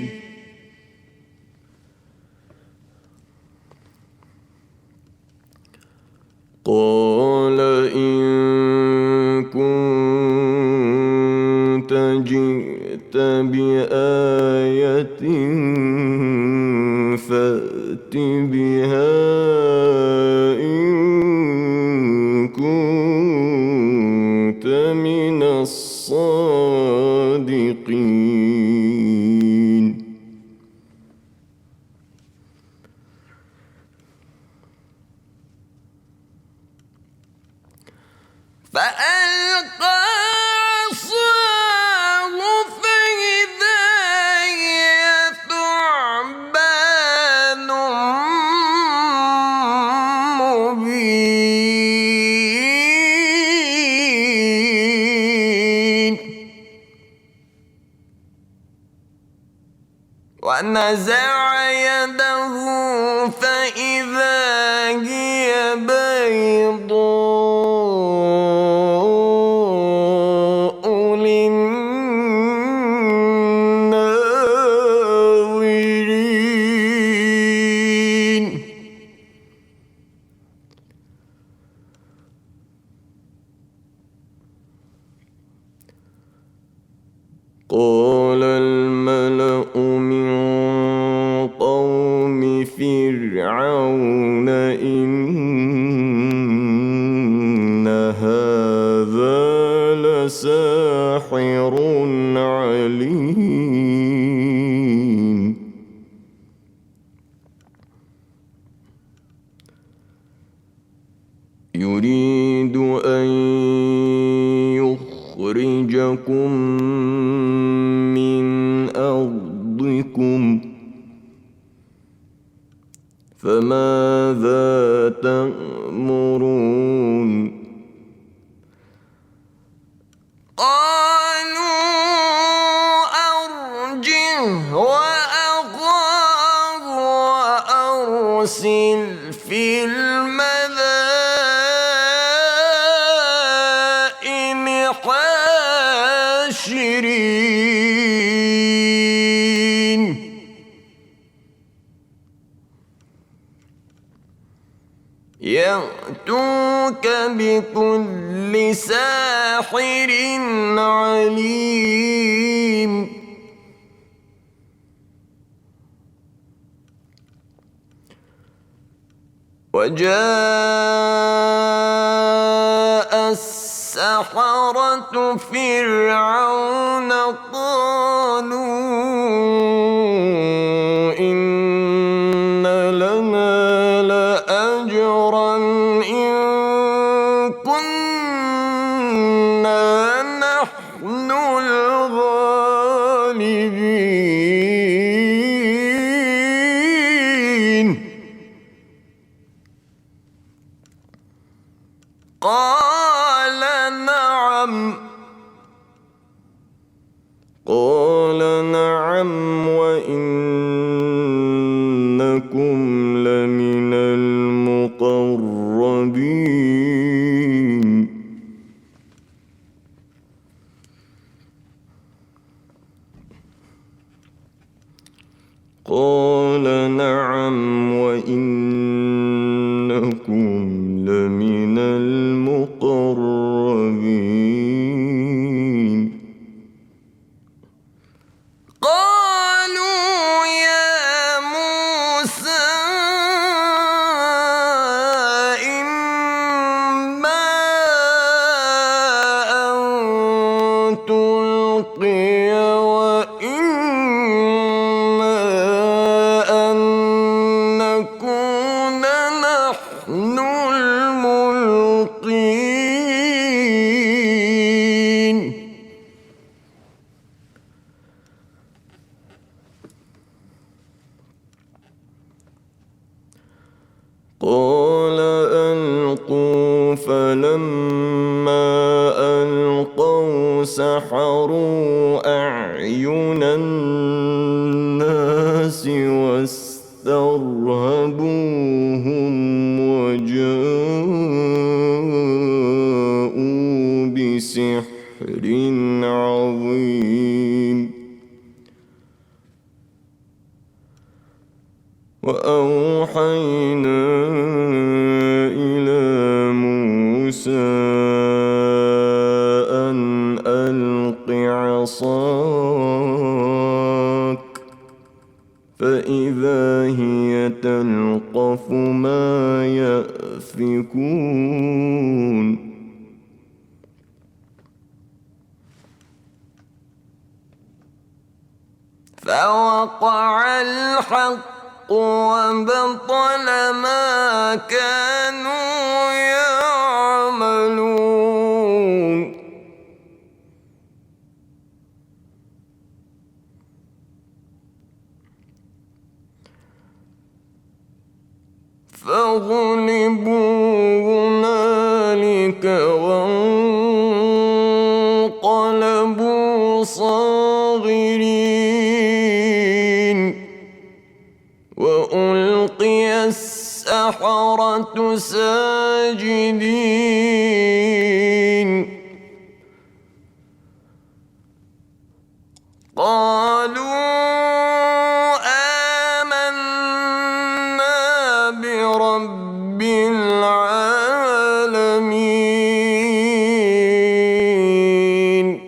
قال إن كنت جئت بآية فأت بها إن كنت من الصادقين فألقى عصاه فإذا هي ثعبان مبين ونزع يده فإذا هي بيضاء للناظرين قال الملأ من قوم فرعون إن هذا لساحر عليم يريد أن يخرجكم من أرضكم فماذا تأمرون قالوا أرجه وأخاه وأرسل في المدائن حاشرين يأتوك بكل ساحر عليم وجاء السحرة فرعون قالوا إن لنا لأجرا إن كنا نحن الغالبين قال نعم وإنكم لمن المقربين قال نعم وإنكم لمن المقربين قالوا يا موسى إما أن تلقي وإما أن نكون نحن الملقين قال ألقوا فلما ألقوا سحروا أعين الناس واسترهبوهم وجاءوا بسحر عظيم وأوحينا إلى موسى أن ألق عصاك فإذا هي تلقف ما يأفكون فوقع الحق وبطل ما كانوا يعملون فغلبوا هنالك وانقلبوا صاغرين وألقي السحرة ساجدين قالوا آمنا برب العالمين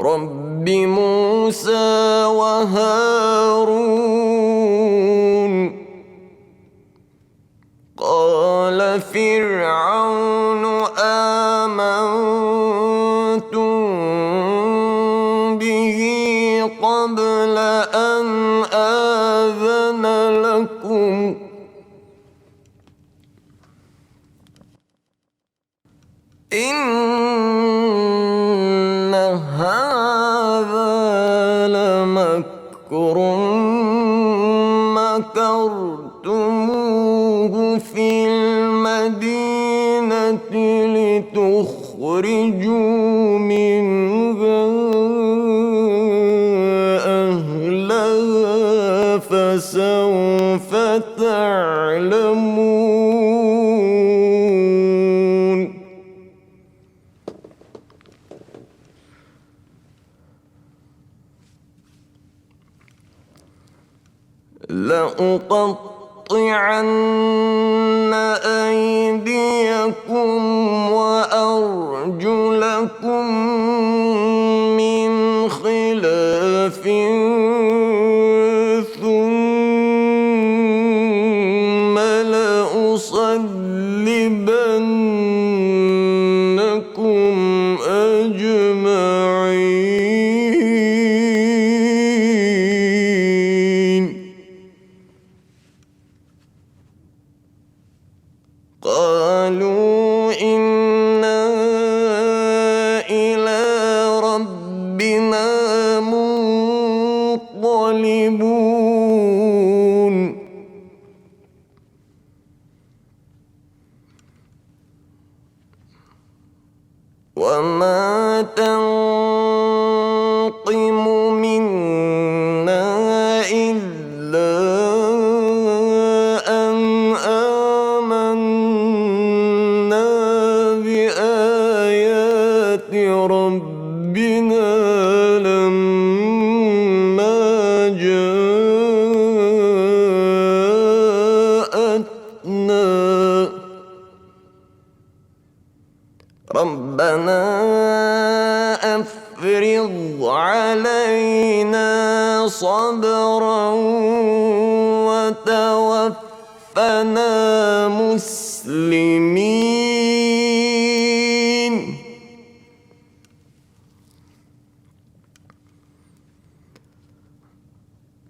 رب موسى وهارون قال فرعون آمنتم به قبل أن آذن لكم إن هذا لمكر مكرتموه في المدينة لتخرجوا منها أهلها فسوف تعلمون لأقطعن أيديكم وأرجلكم من خلاف ثم لأصلبنكم أجمعين قالوا إنا إلى ربنا منقلبون وما تنقم منا إلا أن آمنا بآيات ربنا لما جاءتنا ربنا أفرغ علينا صبرا وتوفنا مسلمين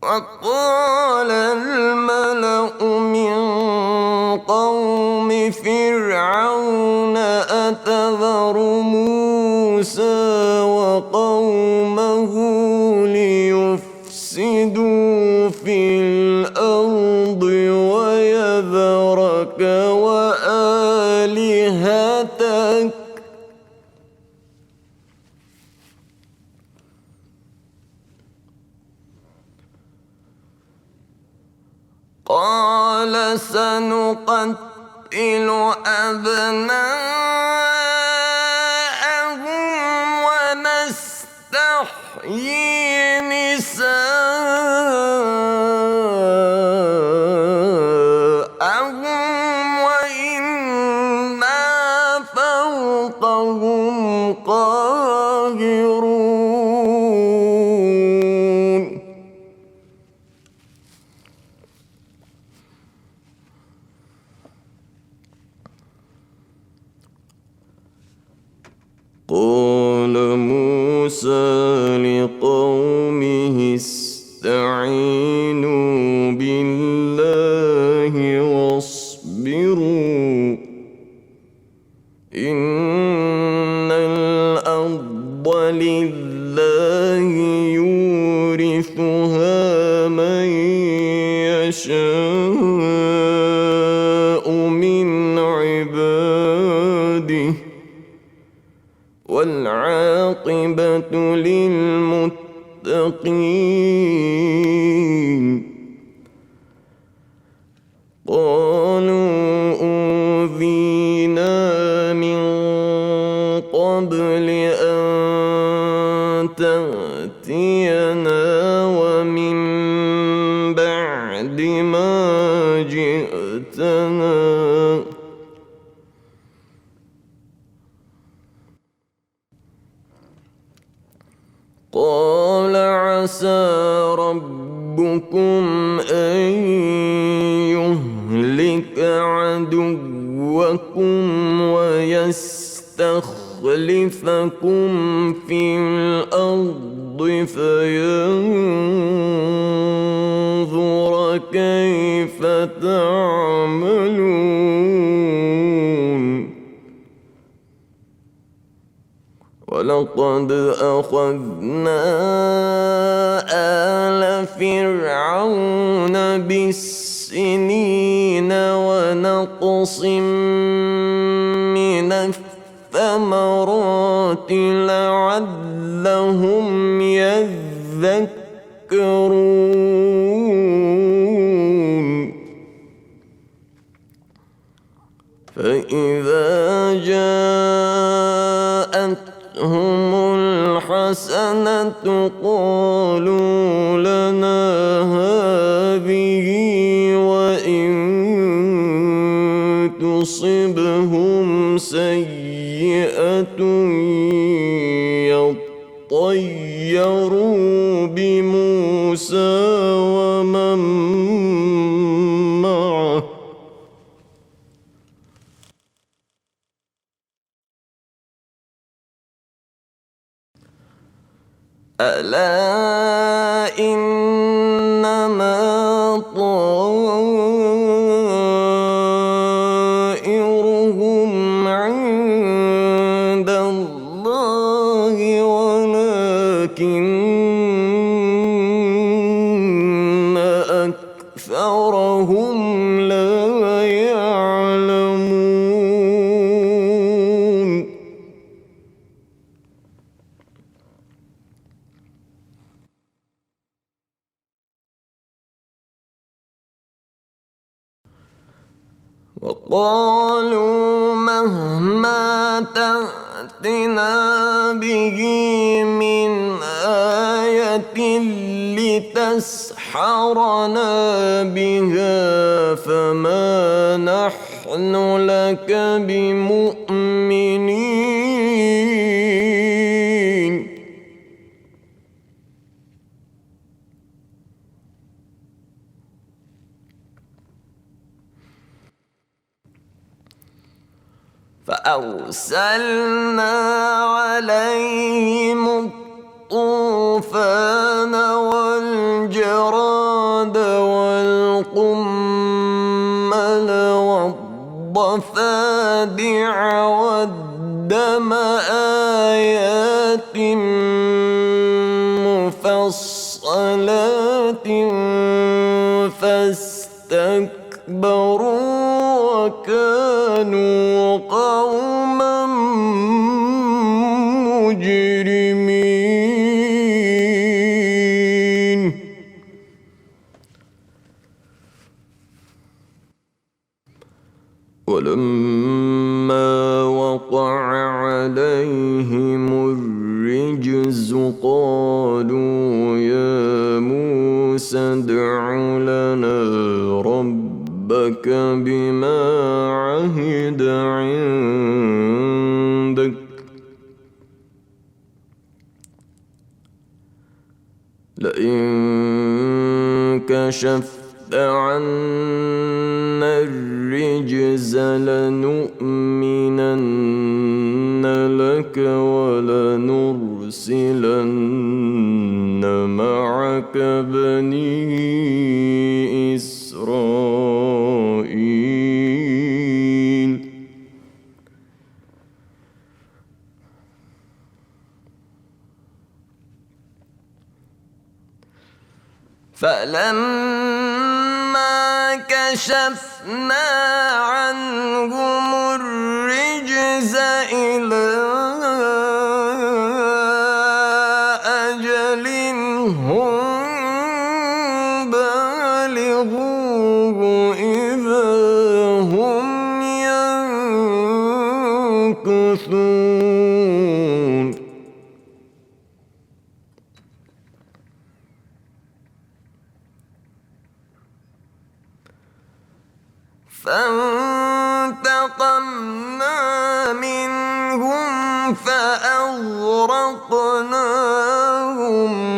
وقال الملأ من قوم فرعون أتذر موسى وقومه ليفسدوا في الأرض ويذرك وآلهتك قال سنقتل أبناءهم ونستحيي نساءهم وإنا فوقهم قاهرون قال موسى لقومه استعينوا بالله واصبروا إن الأرض لله يورثها من يشاء من عباده والعاقبة للمتقين المتقين قالوا أوذينا من قبل أن تأتينا ومن بعد ما جئتنا قال عسى ربكم أن يهلك عدوكم ويستخلفكم في الأرض فينظر كيف تعملون ولقد أخذنا آل فرعون بالسنين ونقص من الثمرات لعلهم يذكرون فإذا جاءتهم الحسنة قالوا لنا هذه وإن تصبهم سيئة يطيروا بموسى ومن معه ألا إنما طائرهم عند الله ولكن أكثرهم لا يعلمون وقالوا مهما تأتنا به من آية لتسحرنا بها فما نحن لك بمؤمنين فأرسلنا عليهم الطوفان والجراد والقمل والضفادع والدم آيات مفصلات فاستكبروا وكانوا قوما مجرمين ولما وقع عليهم الرجز قالوا يا موسى ادع لنا ربك بما عهد عندك لئن كشفت عنا الرجز لنؤمنن لك ولنرسلن معك بني إسرائيل فلما كشفنا عنهم الرجز إلى أجل فانتقمنا منهم فأغرقناهم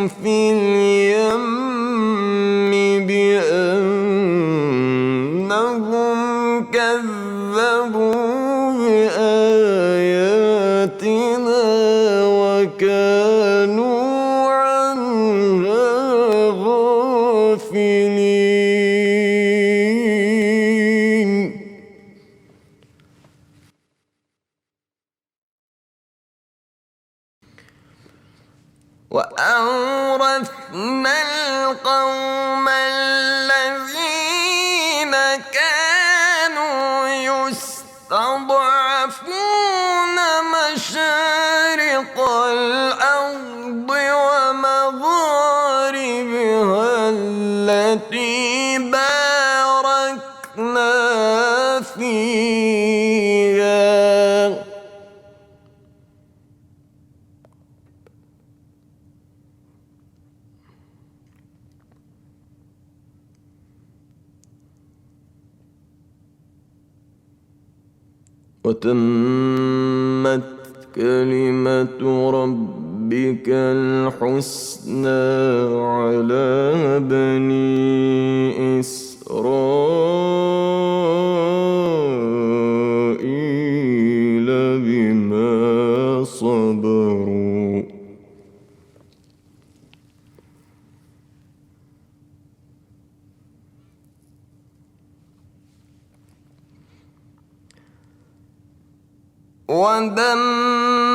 في اليم بأنهم كذبوا بآياتنا وكانوا عنها غافلين. وأورثنا القوم الذين كانوا يستضعفون مشارق الأرض ومغاربها التي باركنا فيها وتمت كلمة ربك الحسنى على بني إسرائيل بما صبروا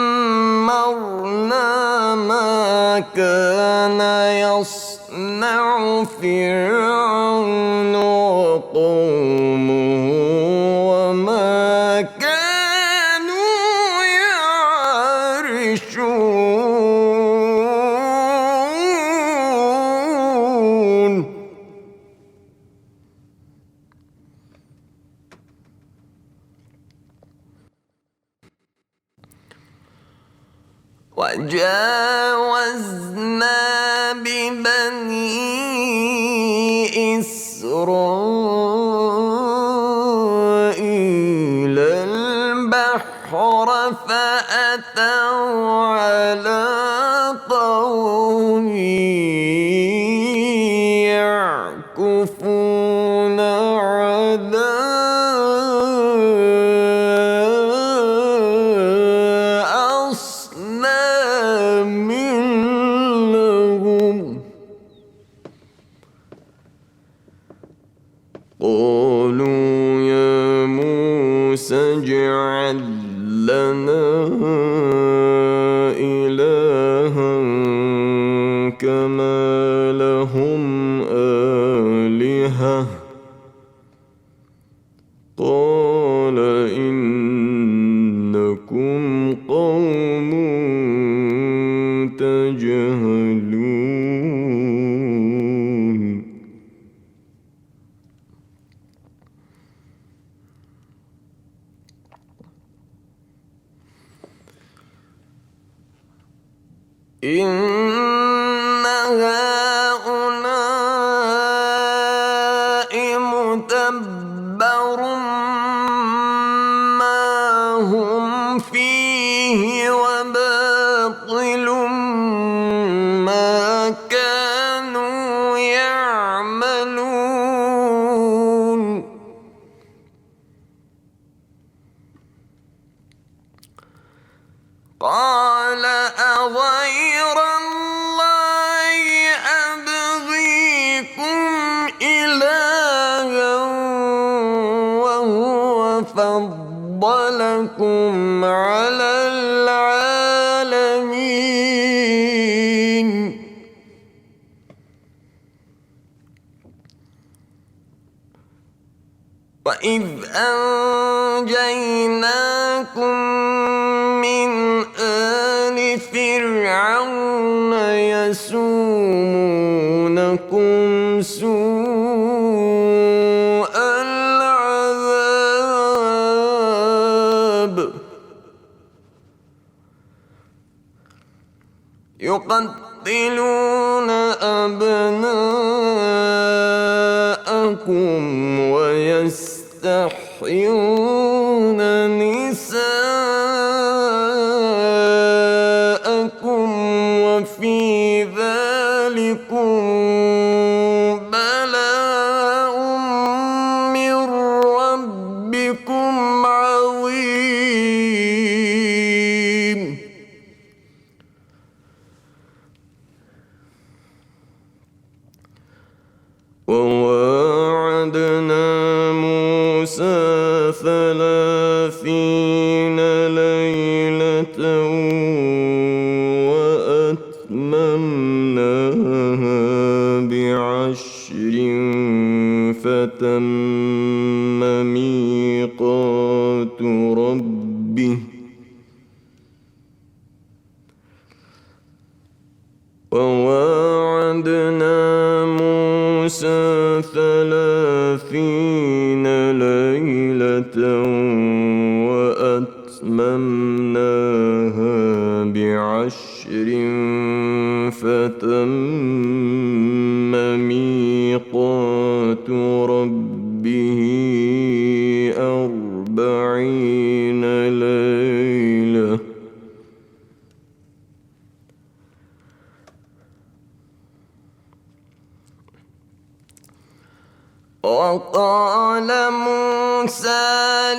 ودمرنا ما كان يصنع فرعون وقومه وما كانوا يعرشون. وجاوزنا ببني إسرائيل البحر فأتوا على قوم يعكفون على أصنام لهم قالوا يا موسى اجعل لنا إلها كما لهم آلهة قال إنكم قوم تجهلون. إن هؤلاء متبر ما هم فيه وباطل ما كانوا يعملون. قال أغير الله أبغيكم إلها وهو فضلكم على العالمين. وإذ أنجيناكم من آل فرعون يسومونكم سوء العذاب يقتلون أبناءكم ويستحيون تستحيون نساءكم وفي ذلكم بلاء من ربكم عظيم. وواعدنا موسى 30 ليلة وأتممناها ب10 فتم ميقات ربه وواعدنا موسى 30 ليلة وأتممناها ب10 فتم ميقات ربه 40 ليلة وقال موسى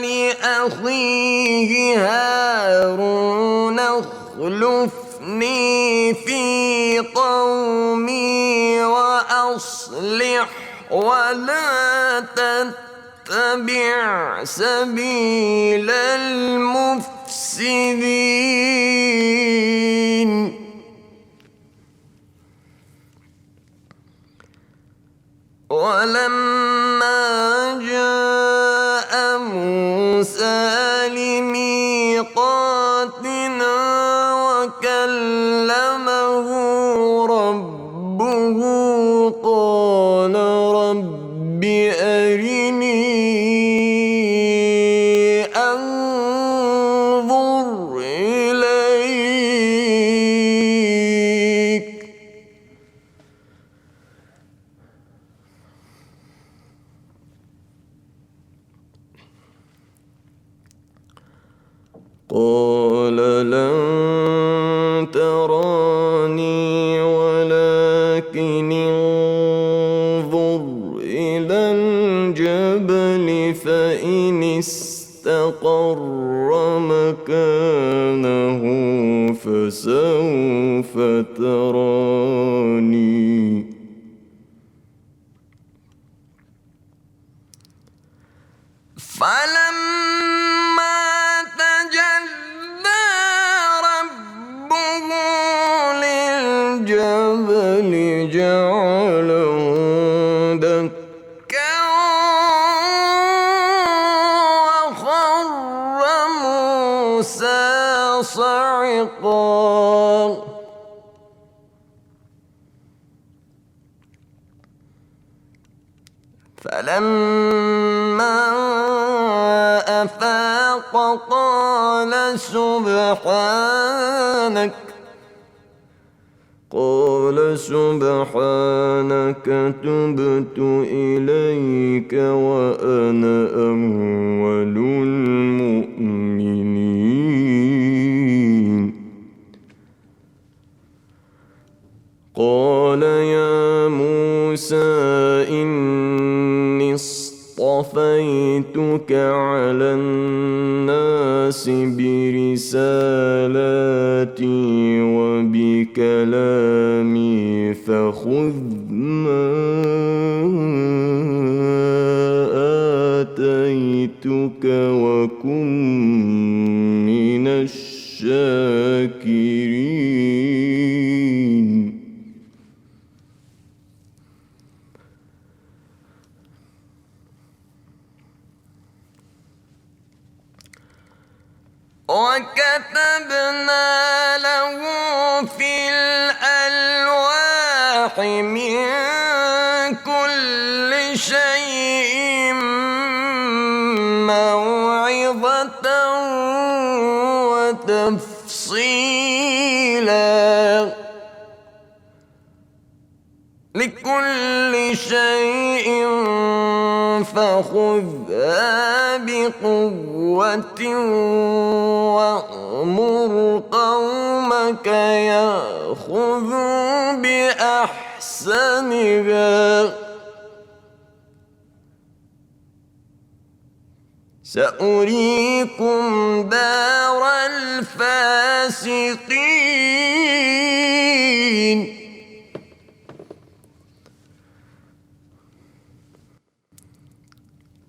لأخيه هارون اخلفني في قومي وأصلح ولا تتبع سبيل المفسدين. ولما جاء موسى لميقاتنا وكلمه ربه قال رب أرني أنظر إليك قال لن تراني ولكن انظر إلى الجبل فإن استقر مكانه فسوف تراني. فلما تجلى ربه للجبل جعله دكا وخر موسى صعقا. فلما أفاق قال سبحانك تبت إليك وأنا أول المؤمنين. قال يا موسى إني اصطفيتك على الناس برسالاتي وبكلامي فخذ ما آتيتك وكن من الشاكرين. وكتبنا له في الألواح من كل شيء موعظة وتفصيلا لكل شيء فخذها بقوة وأمر قومك يأخذوا بأحسنها سأريكم دار الفاسقين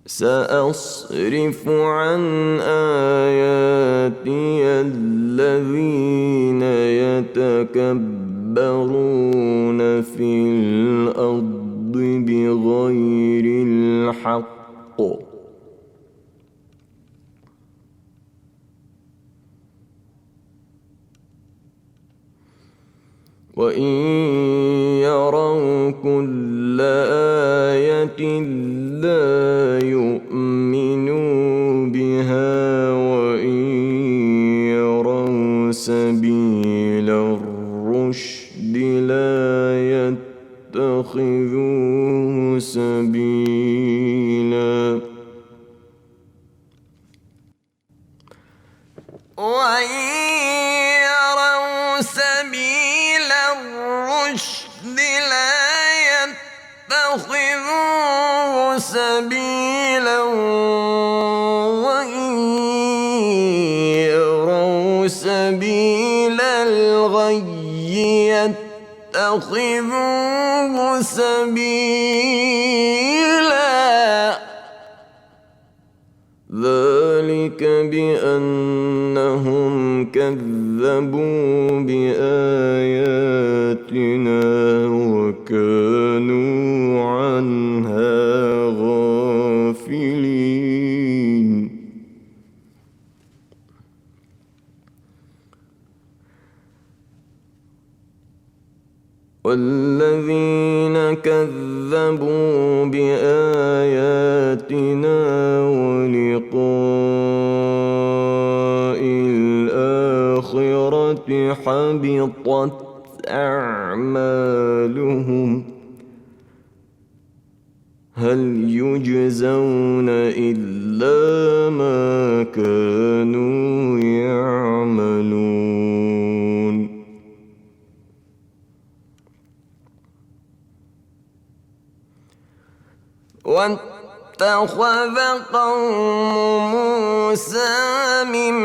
سأصرف عن آياتي الذين يتكبرون في الأرض بغير الحق وإن يروا كل آية لا يؤمنوا بها وإن يروا سبيل الرشد لا يتخذوه سبيلا وإن يروا سبيل الرشد لا يتخذوه سبيلا وإن يروا سبيل الغي يتخذوه سبيلا ذلك بأنهم كذبوا بآياتنا وكانوا عنها غافلين والذين كذبوا بآياتنا ولقاء الآخرة حبطت أعمالهم هل يجزون إلا ما كانوا يعملون واتخذ قوم موسى من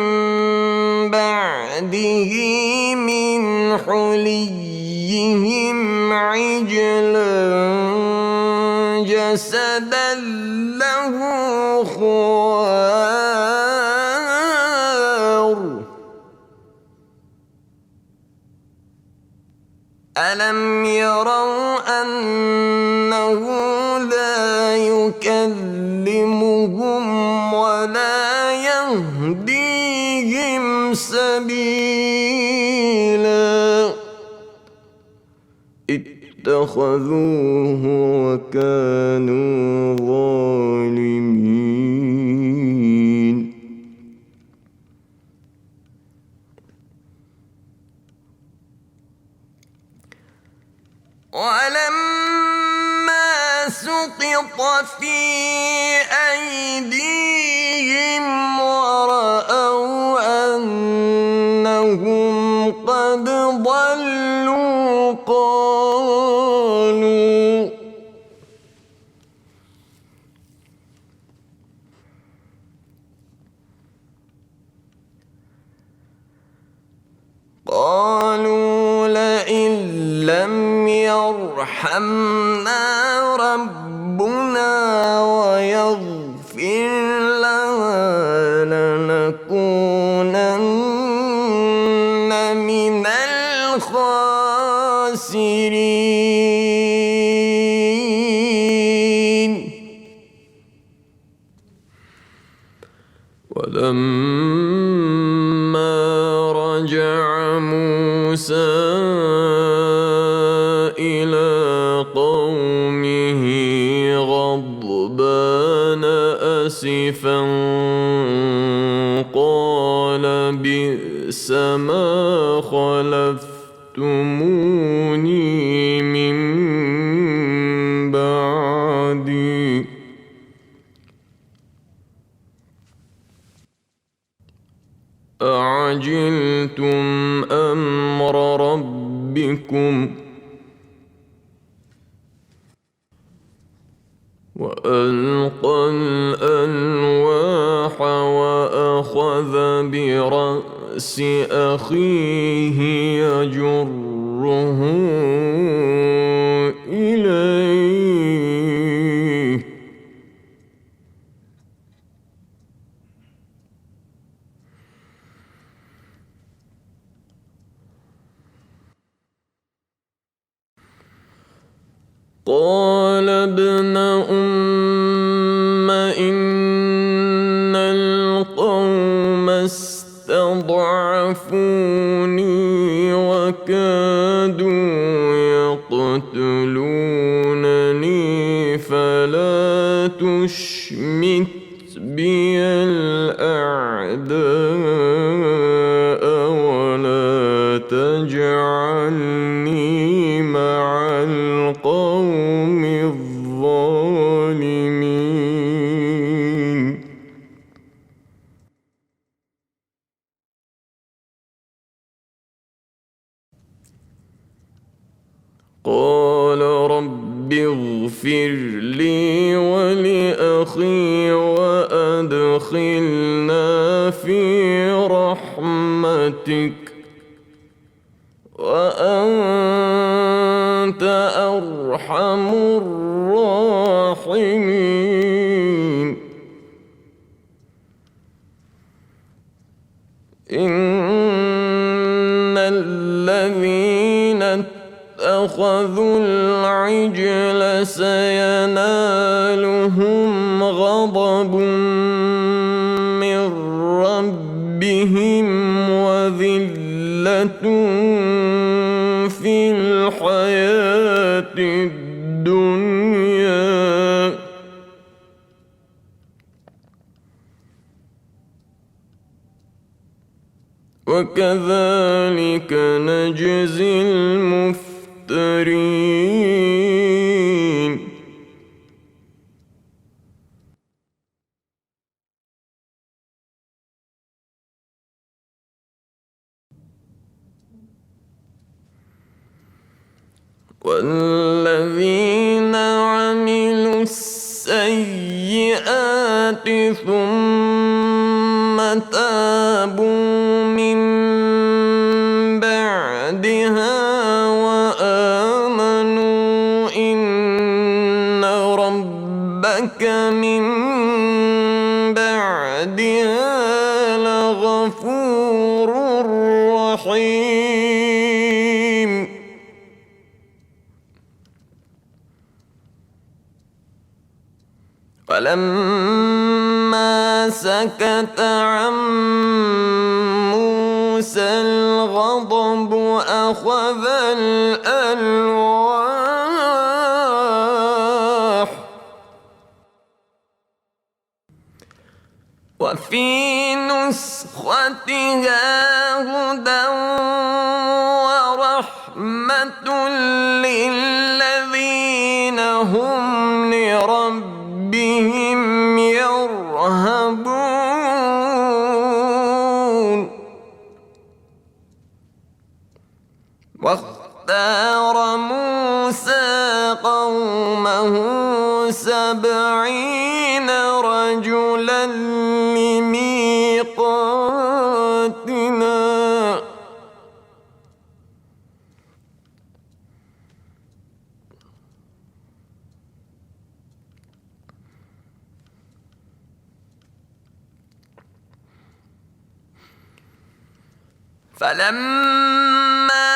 بعده من حليهم عجلا جسدا له خوار ألم يروا أنه لا يكلمهم ولا يهديهم سبيلا اتخذوه وكانوا ظالمين ولما سقط في أيديهم ورأوا أنهم قد ضلوا قالوا لئن لم يرحمنا ربنا ويغفر لنا لنكونن من الخاسرين ولما رجع موسى إلى قومه غضبان أسفا قال بئس ما خلفتموني من بعدي أفعجلتم أمر ربكم وألقى الألواح وأخذ برأس أخيه يجره إليه قال ابن أم إن القوم استضعفوني وكادوا يقتلونني فلا تشمت بي الأعداء ولا تجعلني مع القوم الظالمين قال رب اغفر لي ولأخي وأدخلنا في رحمتك وأنت أرحم الراحمين إن الذين اتخذوا العجل سينالهم غضب من ربهم وذلة في الحياة الدنيا وكذلك نجزي المفترين والذين عملوا السيئات ثم تابوا من بعدها وآمنوا إن ربك من بعدها لغفور رحيم فلما سكت عن موسى الغضب أخذ الألواح وفي نسختها هدى ورحمة للذين هم لربهم يرهبون واختار موسى قومه 70 رجلا لميقاتنا فلما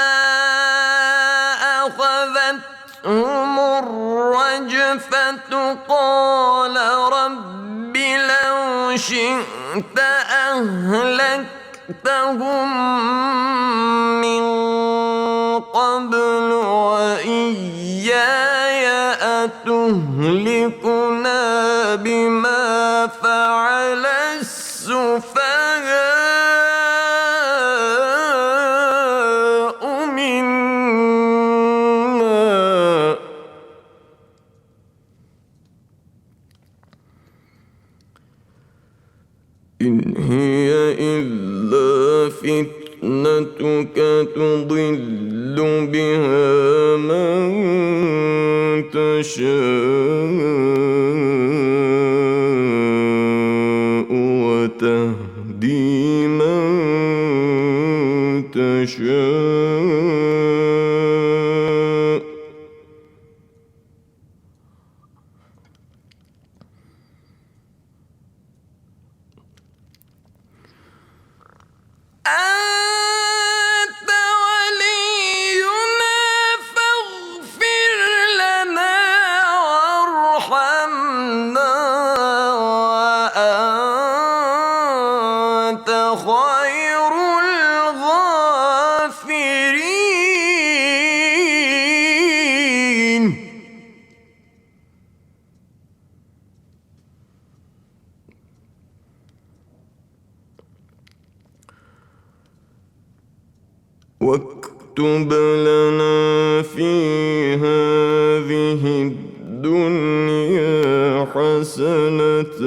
أخذتهم الرجفة قال رب لو شئت أهلكتهم من قبل وإياي أتهلكنا بما فعل السفهاء منا إن هي إلا فِتْنَتُكَ تُضِلُّ بِهَا مَن تَشَاءُ وَتَهْدِي مَن تَشَاءُ ۖ أنت ولينا فاغفر لنا وارحمنا وأنت خير الغافرين. واكتب لنا في هذه الدنيا حسنة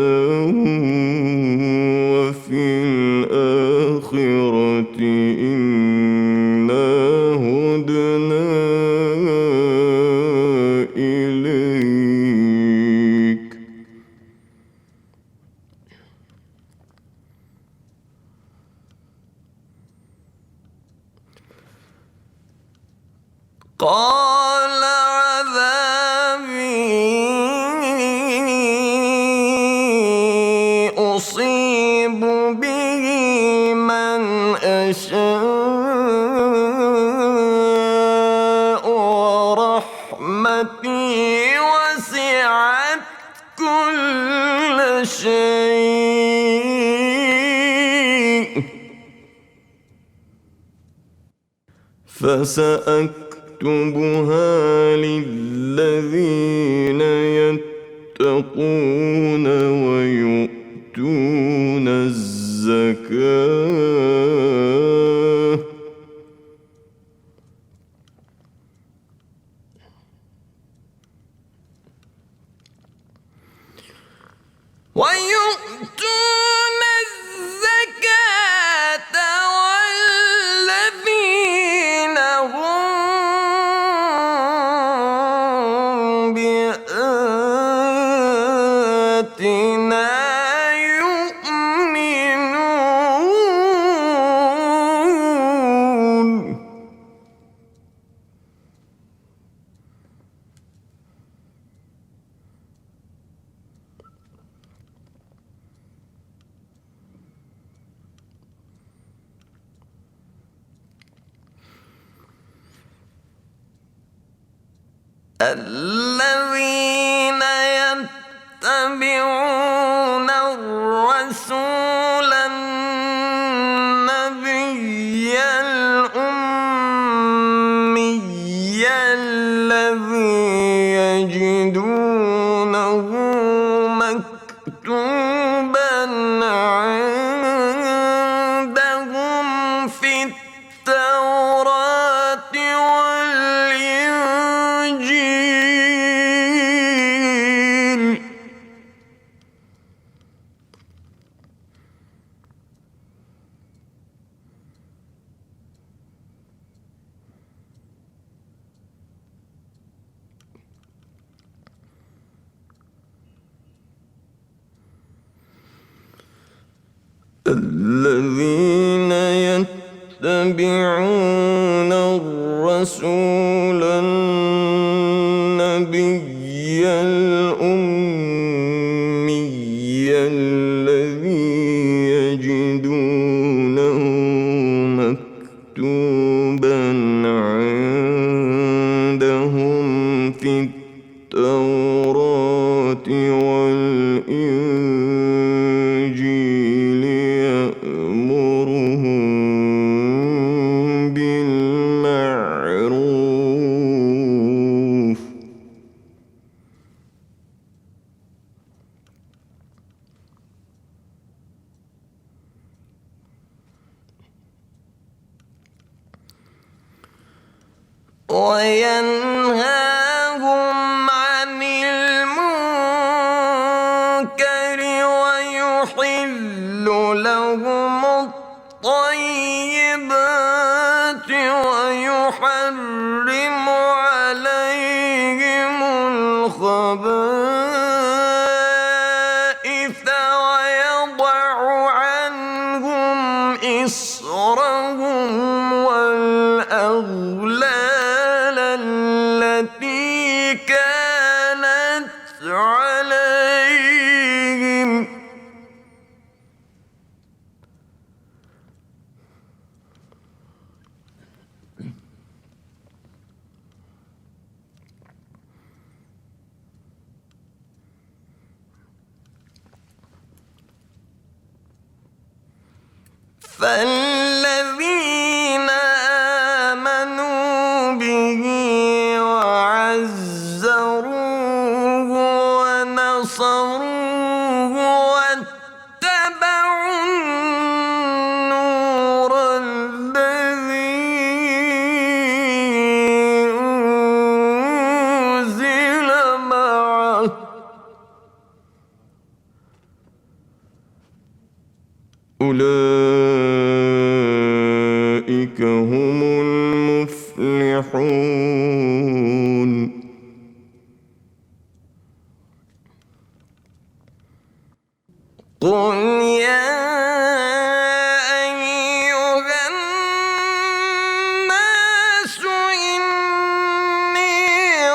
وفي الآخرة إنا هدنا إليك. قال عذابي أصيب به من أشاء ورحمتي وسعت كل شيء فسأكتبها للذين يتقون ويؤتون الزكاة والذين هم بآياتنا يؤمنون. الذين يتبعون الرسول النبي الأمي الذي يجدونه مكتوبا عندهم في التوراة والإنجيل الذين يتبعون الرسول النبي الأمي الذي يجدونه مكتوبا عندهم في التوراة والإنجيل يأمرهم بالمعروف وينهاهم عن المنكر ويحل لهم الطيبات ويحرم عليهم الخبائث ويضع عنهم إصرهم والأغلال التي كانت عليهم فالذين آمنوا به وعزروه ونصروه واتبعوا النور الذي أنزل معه أولئك هم المفلحون قل يا أيها الناس إني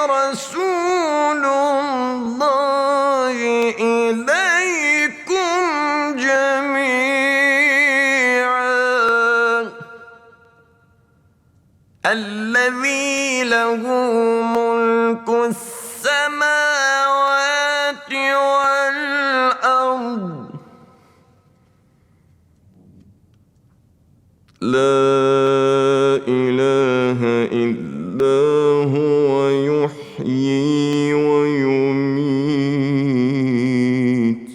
رسول الله إليكم جميعا الذي له ملك السماوات والأرض لا إله إلا هو يحيي ويميت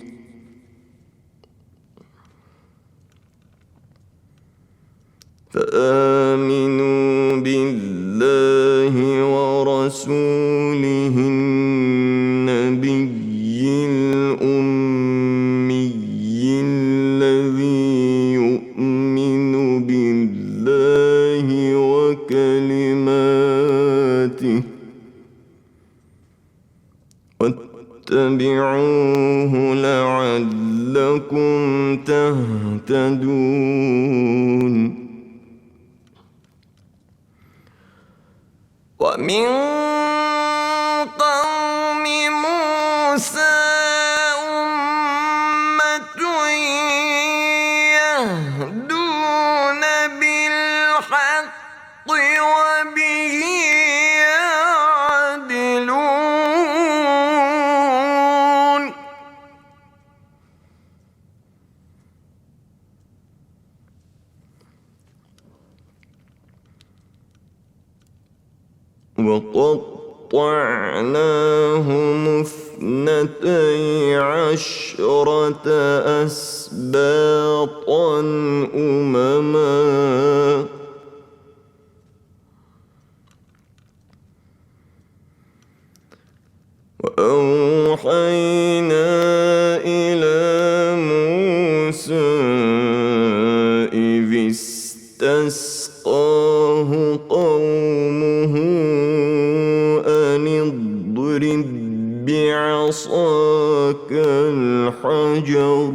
فآمنوا بالله ورسوله النبي الأمي الذي يؤمن بالله وكلماته واتبعوه لعلكم تهتدون ومن قوم موسى أمة يهدون بالحق وبه يعدلون وقطعناهم اثنتي عشرة أسباطا أمما وأوحينا إلى موسى إذ استسقاه قومه أن اضرب بعصاك الحجر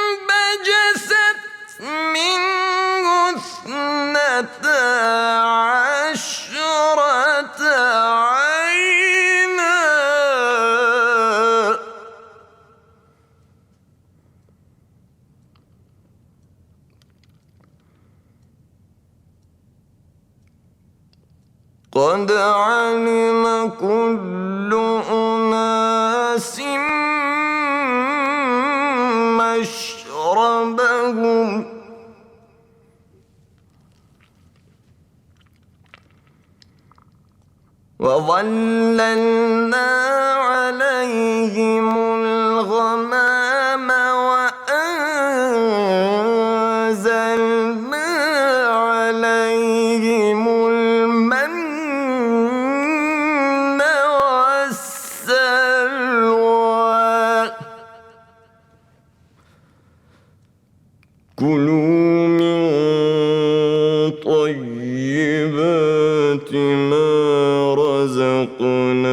فانبجست منه اثنتا عشرة عينا قد علم كل أناس مشربهم وظللنا عليهم الغمام وأنزلنا عليهم المن كلوا من طيبات ما رزقناكم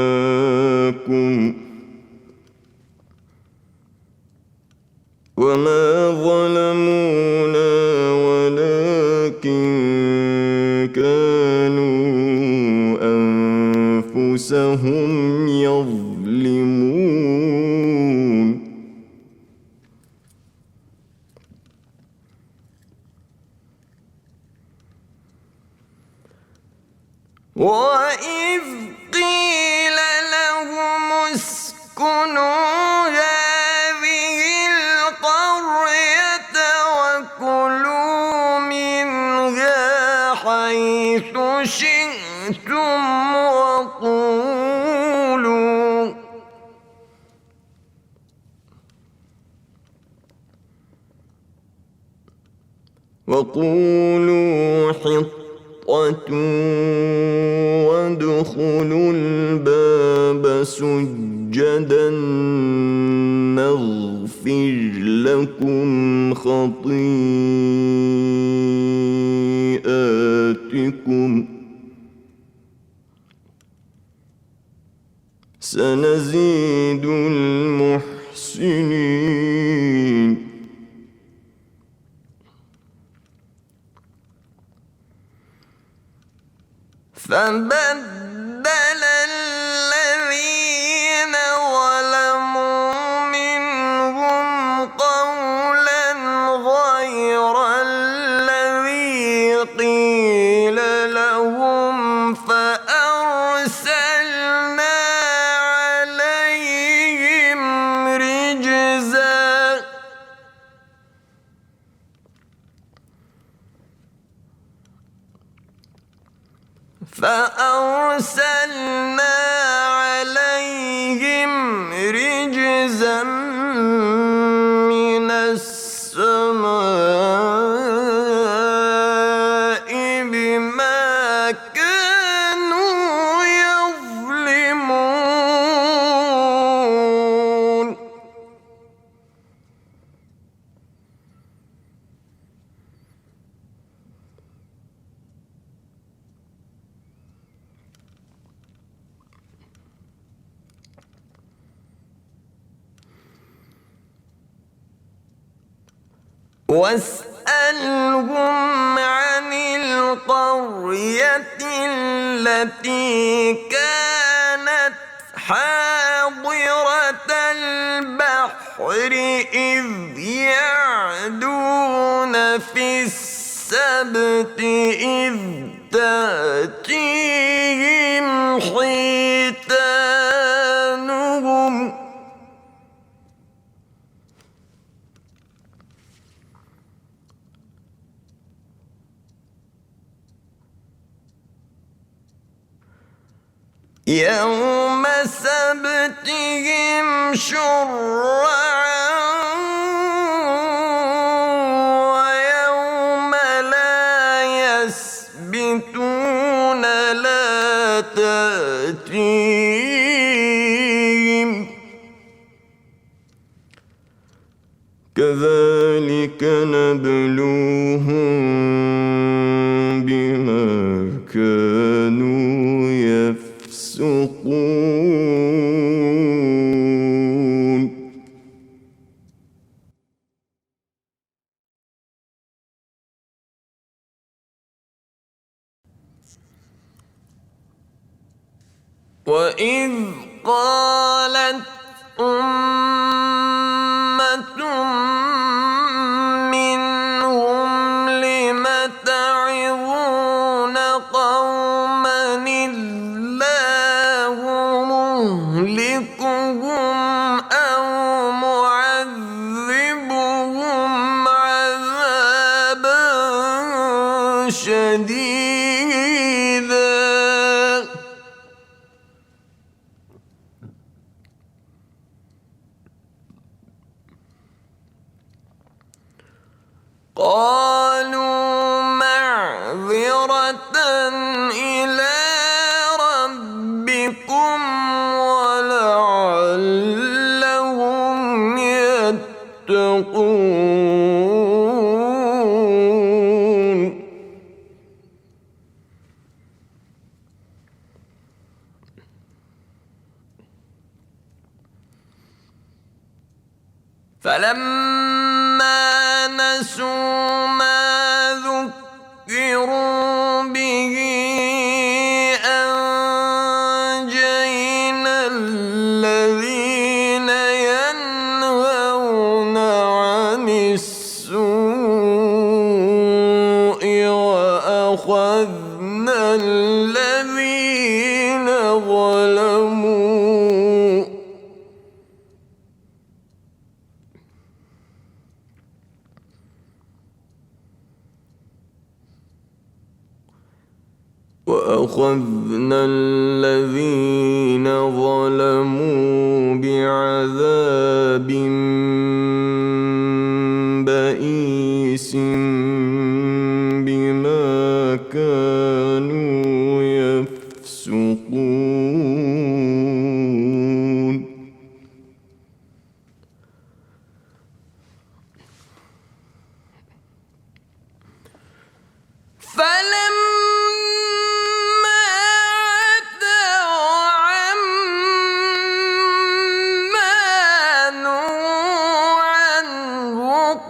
وما ظلمونا ولكن كانوا أنفسهم يظلمون وإذ قيل لهم اسكنوا هذه القرية وكلوا منها حيث شئتم وقولوا حطة وادخلوا الباب سجدا نغفر لكم خطيئاتكم سنزيد المحسنين فبدل الذين ظلموا منهم قولا غير الذي قيل لهم فأرسلنا عليهم رجزا من السماء بما كانوا يظلمون واسألهم عن القرية التي كانت حاضرة البحر إذ يعدون في السبت إذ تأتيهم حيتانهم يوم سبتهم شرعا ويوم لا يسبتون لا تأتيهم كذلك نبلوهم بما كانوا يفسقون وإذ قالت أمة منهم لم تعظون قوما الله مهلكهم أو معذبهم عذابا شديدا قالوا معذرة إلى ربكم ولعلهم يتقون فلما نسوا ما ذكروا به أنجينا الذين ينهون عن السوء وأخذنا الذين ظلموا بعذاب بئيس بما كانوا يفسقون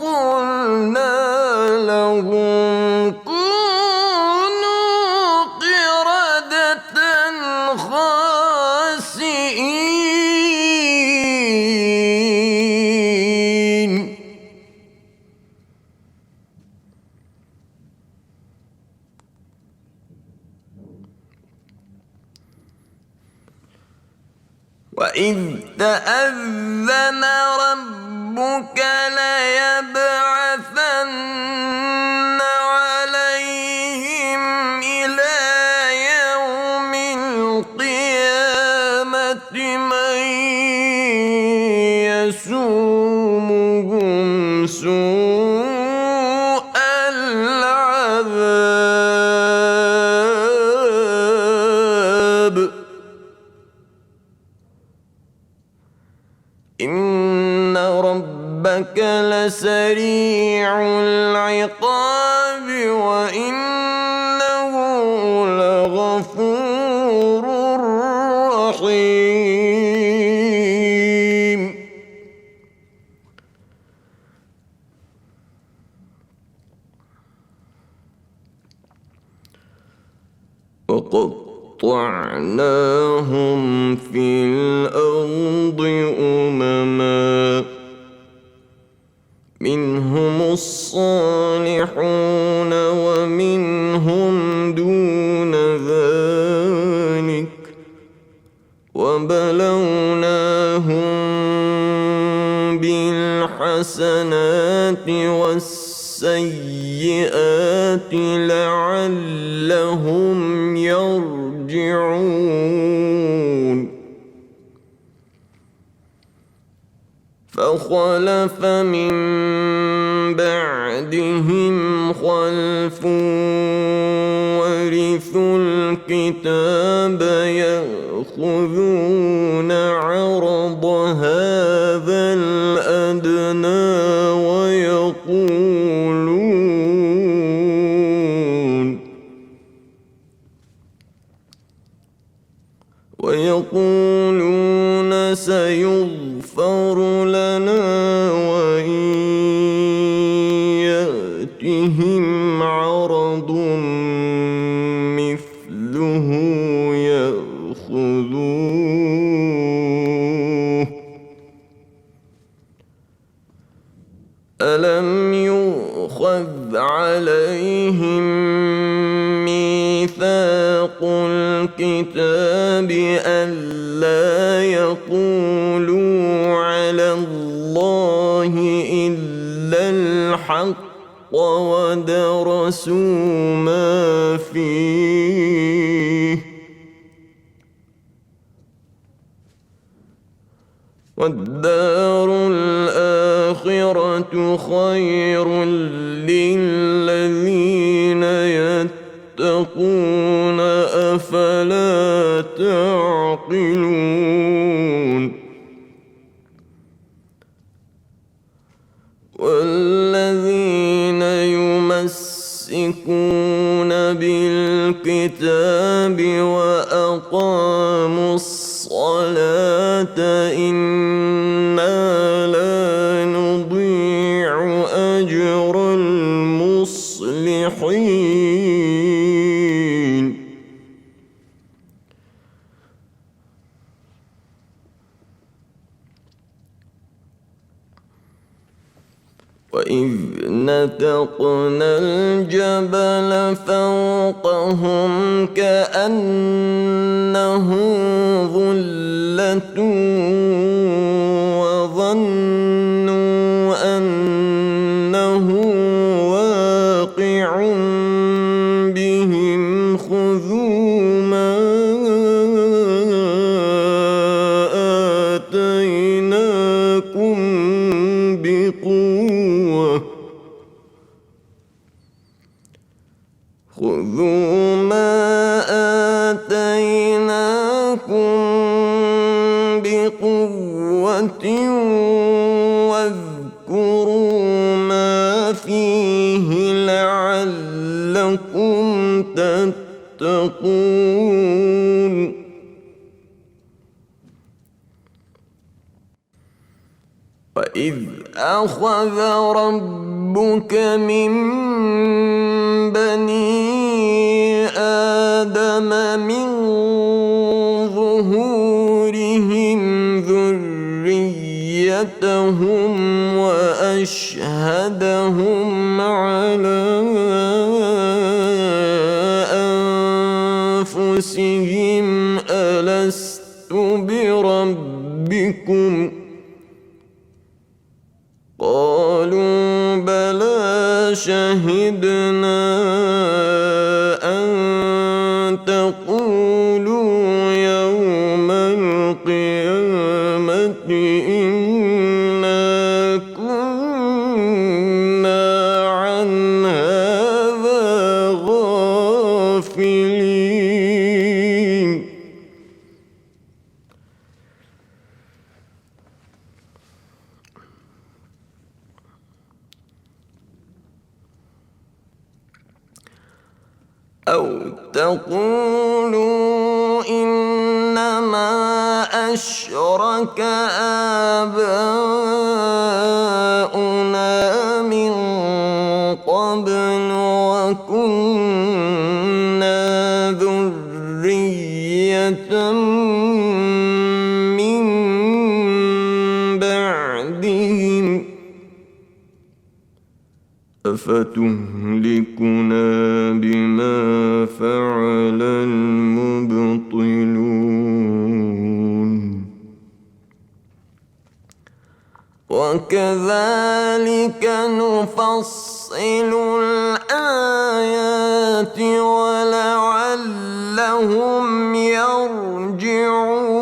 قلنا لهم كونوا قردة خاسئين وإذ تأذن ربك ليبعثن عليهم إلى يوم القيامة من يسومهم سوء العذاب إن ربك لسريع العقاب وإنه لغفور رحيم وقطعناهم في الأرض أمما منهم الصالحون ومنهم دون ذلك وبلوناهم بالحسنات والسيئات لعلهم يرجعون فخلف من بعدهم خلف ورثوا الكتاب يأخذون عرض هذا الأدنى ويقولون سيغفر لنا وإن يأتهم عرض مثله يأخذوه ألم يؤخذ عليهم ميثاق الكتاب ألا يقولوا على الله إلا الحق ودرسوا ما فيه والدار الآخرة خير للذين يتقون أفلا تعقلون والذين يمسكون بالكتاب وأقاموا الصلاة إنا لا حين وإذ نتقنا الجبل فوقهم كأنه ظلة وظنوا أنه واقع بهم خذوا ما آتيناكم بقوة واذكروا ما فيه لعلكم تتقون وإذ أخذ ربك من بني آدم من ظهورهم ذريتهم وأشهدهم على أنفسهم ألست بربكم قالوا بلى شهدنا أن تقولوا يوم القيامة إنا كنا عن هذا غافلين أو تقولوا إنما أشرك آباؤنا من قبل وكنا ذرية من بعدهم أفتهلكنا بما فعل المبطلون وكذلك نفصل الآيات ولعلهم يرجعون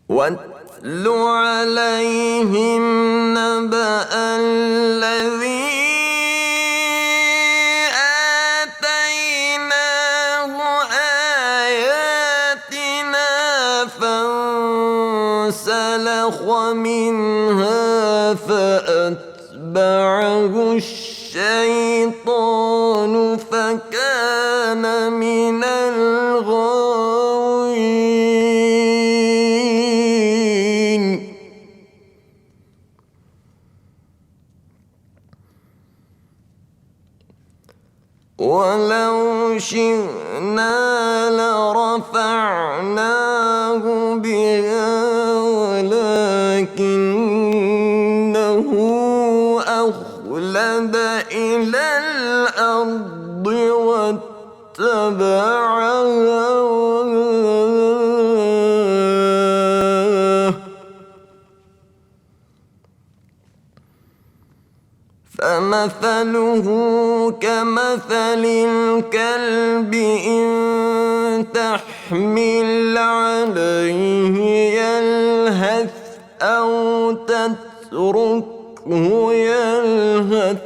واتل عليهم نبأ الذي آتيناه آياتنا فانسلخ منها فأتبعه الشيطان فكان من الغاوين ولو شئنا لرفعناه بها ولكنه أخلد إلى الأرض واتبع هواه فمثله كمثل الكلب إن تحمل عليه يلهث أو تتركه يلهث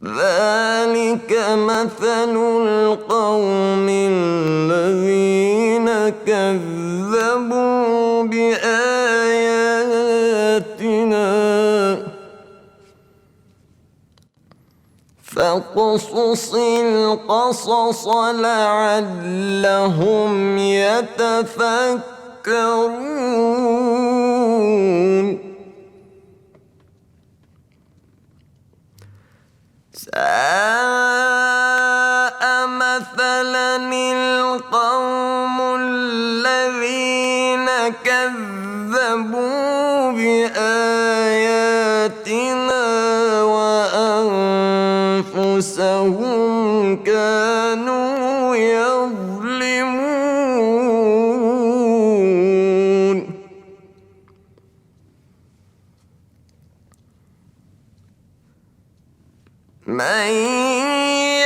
ذلك مثل القوم الذين كذبوا بآياتنا فاقصص القصص لعلهم يتفكرون ساء مثلا القوم الذين كذبوا بآياتنا وأنفسهم كانوا يظلمون من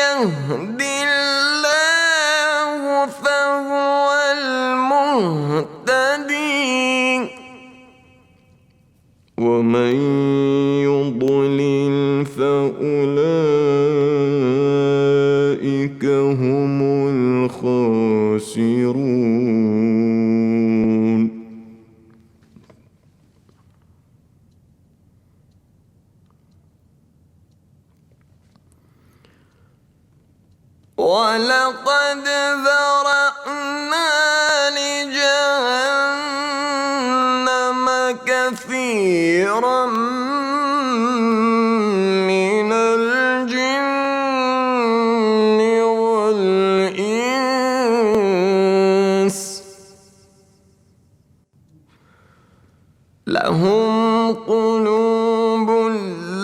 يهد الله فهو المهتدي ومن يضلل فأولئك هم الخاسرون ولقد ذرأنا لجهنم كثيرا من الجن والإنس لهم قلوب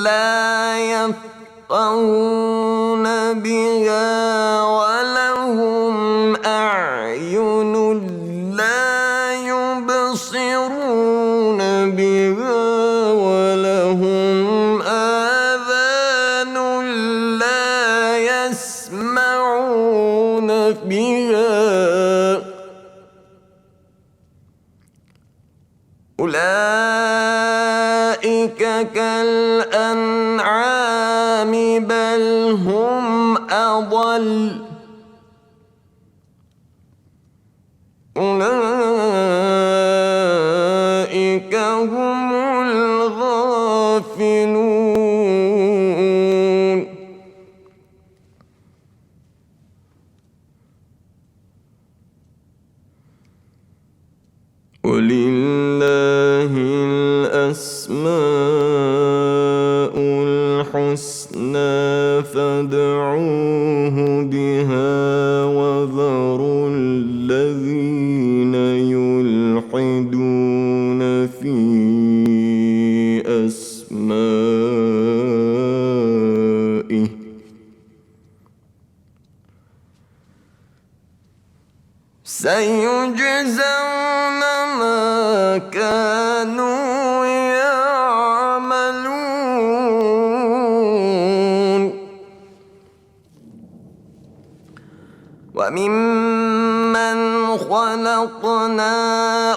لا يفقهون بها ولهم أعين لا يبصرون بها ولهم آذان لا يسمعون بها أولئك كالأنعام بل هم أضل أولئك هم الغافلون ولله الأسماء الحسنى فادعوه بها وذروا الذين يلحدون في أسمائه سيجزون ما كانوا يعملون وممن خلقنا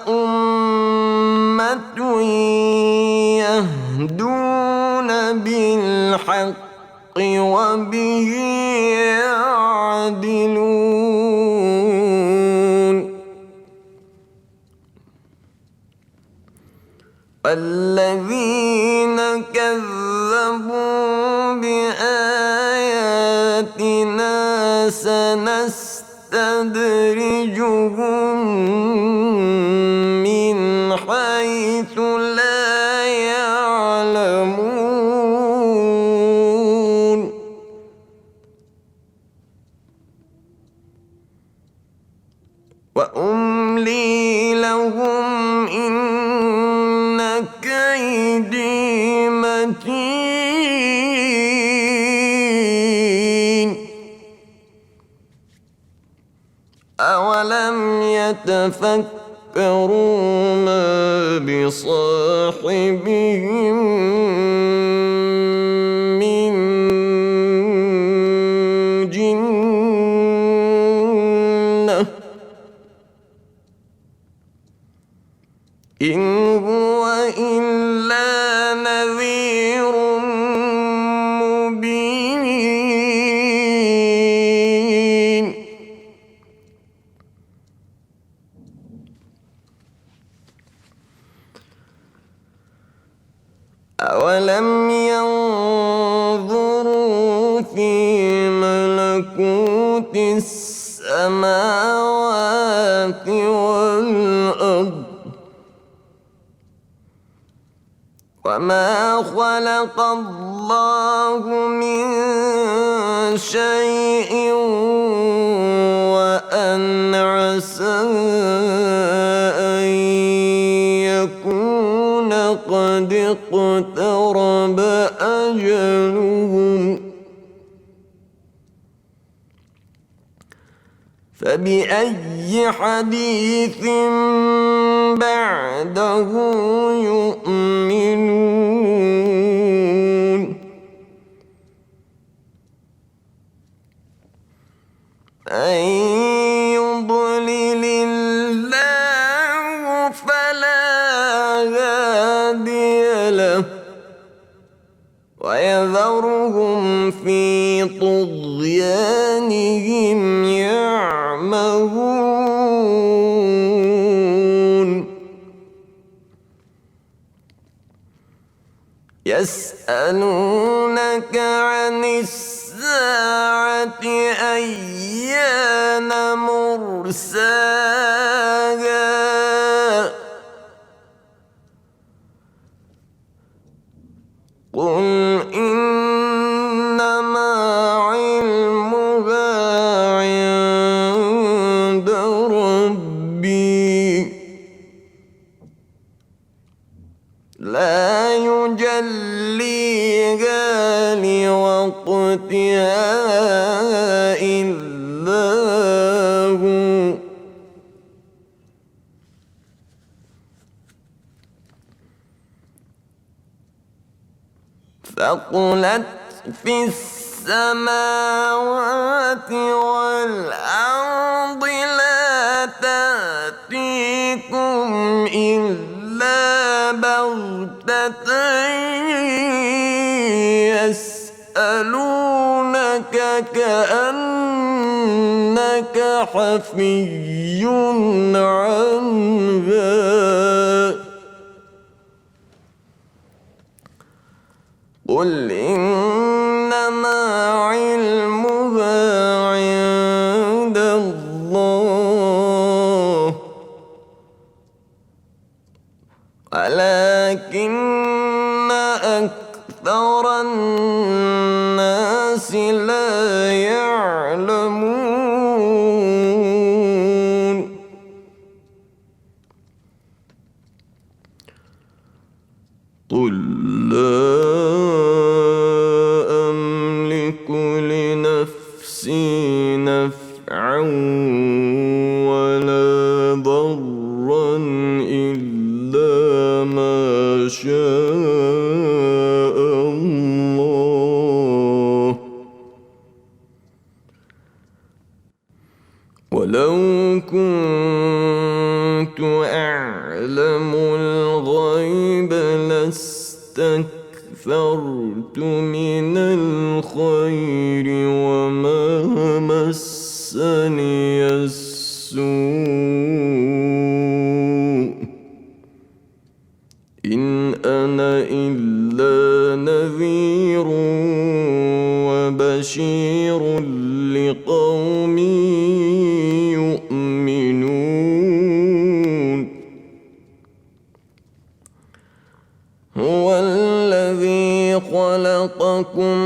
أمة يهدون بالحق وبه يعدلون والذين كذبوا بآياتنا سنستدرجهم من حيث لا يعلمون وأملي لهم إن كيدي متين أولم يتفكروا ما بصاحبهم من جنة إن هو إلا نذير مبين أولم ينظروا في ملكوت السماوات والأرض وما خلق الله من شيء وأن عسى أن يكون قد اقترب أجلهم فبأي حديث بعده يؤمنون من يضلل الله فلا هادي له ويذرهم في طغيانهم يعمهون يسألونك عن الساعة أيان مرساها قل إنما علمها عند ربي لا يجليها لوقتها إلا هو ثقلت في السماوات والأرض لا تأتيكم إلا بغتة يسألونك كأنك حفي عنها قل إنما علمها عند الله ولكن أكثر الناس لا يعلمون قل لا لنفسي نفعا ولا ضرا إلا ما شاء الله ولو كنت أعلم الغيب لاستكثرت من الخير وما مسني السوء إن أنا إلا نذير وبشير لقوم يؤمنون هو الذي خلقكم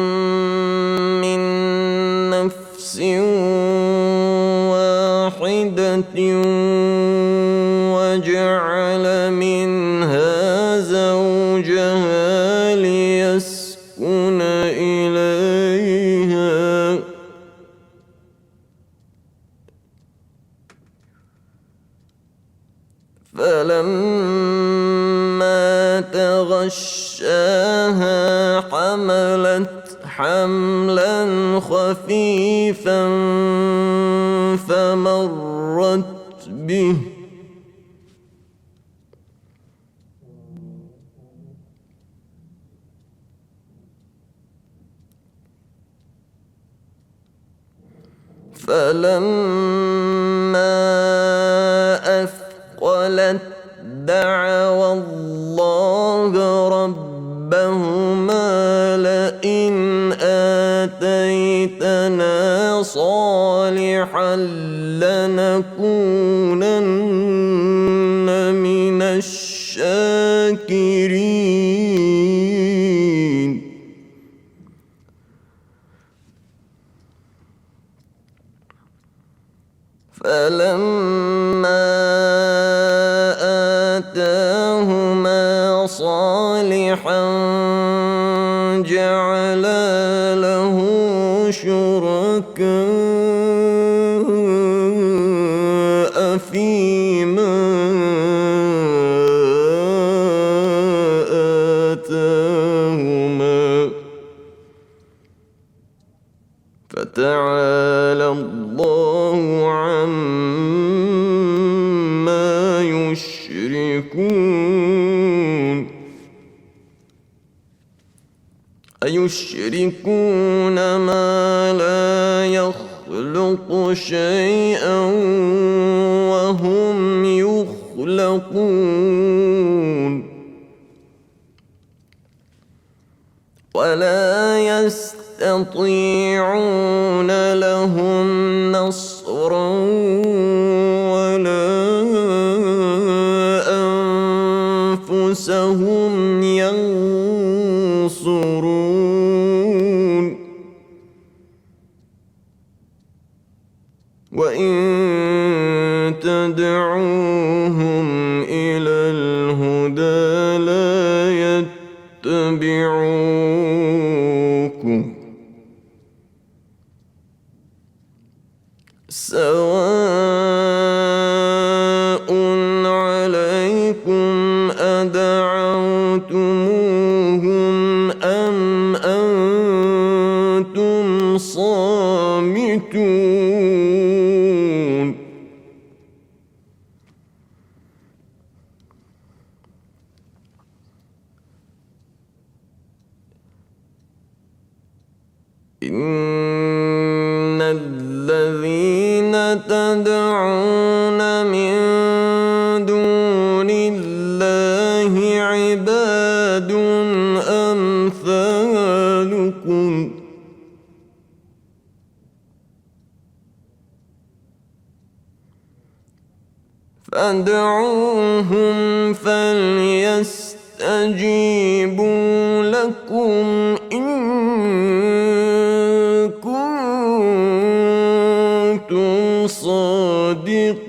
من نفس واحدة وجعل منها زوجها ليسكن إليها فلما تغشاها حملت حملا خفيفا فمرت به فلما أثقلت دعوا الله ربهما لئن آتيتنا صالحا لنكونن من الشاكرين فلما آتاهما صالحا جعلا له شركاء فيما آتاهما فتعالى الله عما يشركون أيشركون ما لا يخلق شيئا وهم يخلقون ولا يستطيعون لهم نصرا ولا أنفسهم ينصرون وإن تدعوهم إلى الهدى لا يتبعوكم سواء عليكم أدعوتموهم أم أنتم صامتون إن الذين تدعون من دون الله عباد أمثالكم فادعوهم فليستجيبوا لكم إن كنتم صادقين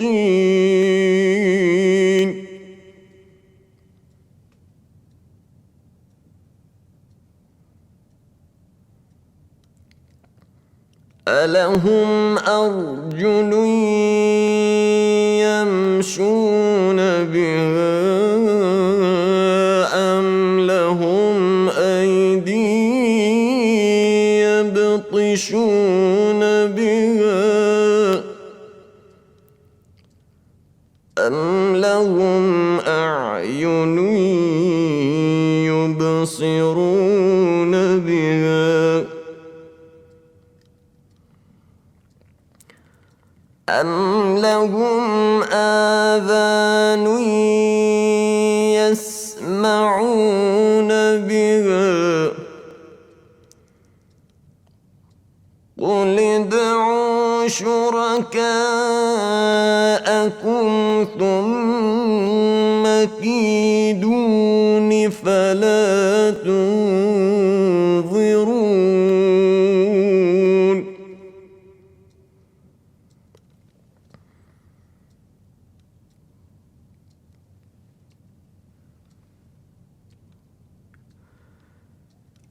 ألهم أرجل يمشون بها أم لهم أيدي يبطشون بها أم لهم أعين يبصرون بها أم لهم آذان يسمعون بها قل ادعوا شركاءكم ثم كيدون فلا تنظرون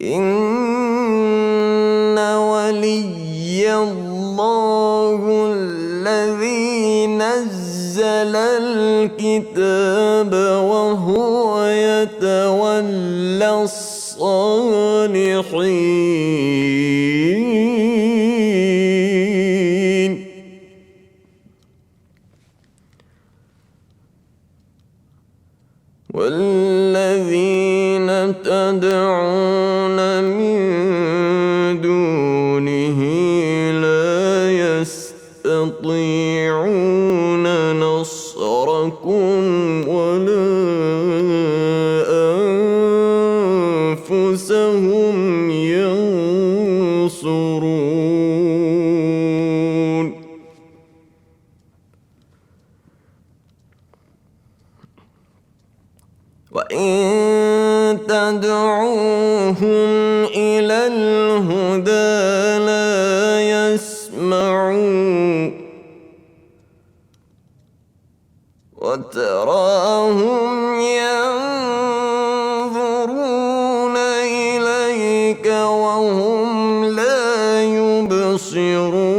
إن ولي الله الذي نزل الكتاب وهو يتولى الصالحين والذين تدعون من دونه لا يستطيعون نصركم ولا أنفسهم ينصرون وإن تدعوهم إلى الهدى لا يسمعون وتراهم ينظرون إليك وهم لا يبصرون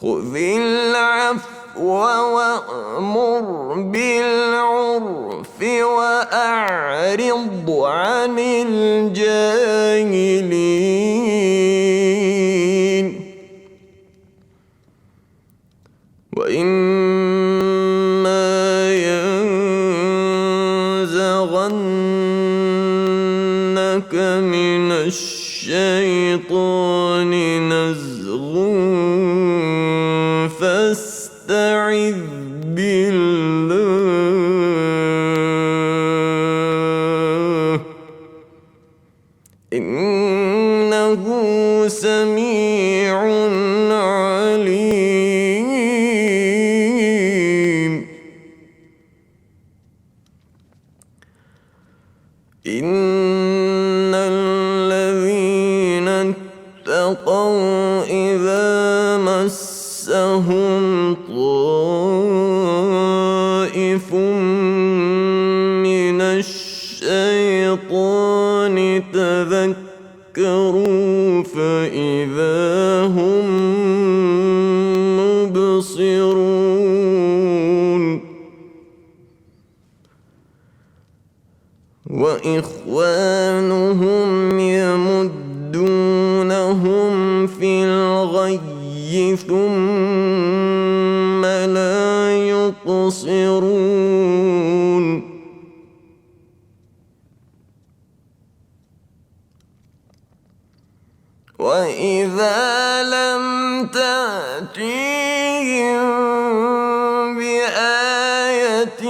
خذ العفو وأمر بالعرف وأعرض عن الجاهلين وإما ينزغنك من الشيطان نزغ فاستعذ بالله إنه سميع عليم إن الذين اتقوا إذا مسهم طائف من الشيطان تذكروا فإذا هم مبصرون وإخوانهم يمدونهم في الغي ثم لا يقصرون وإذا لم تأتيهم بآية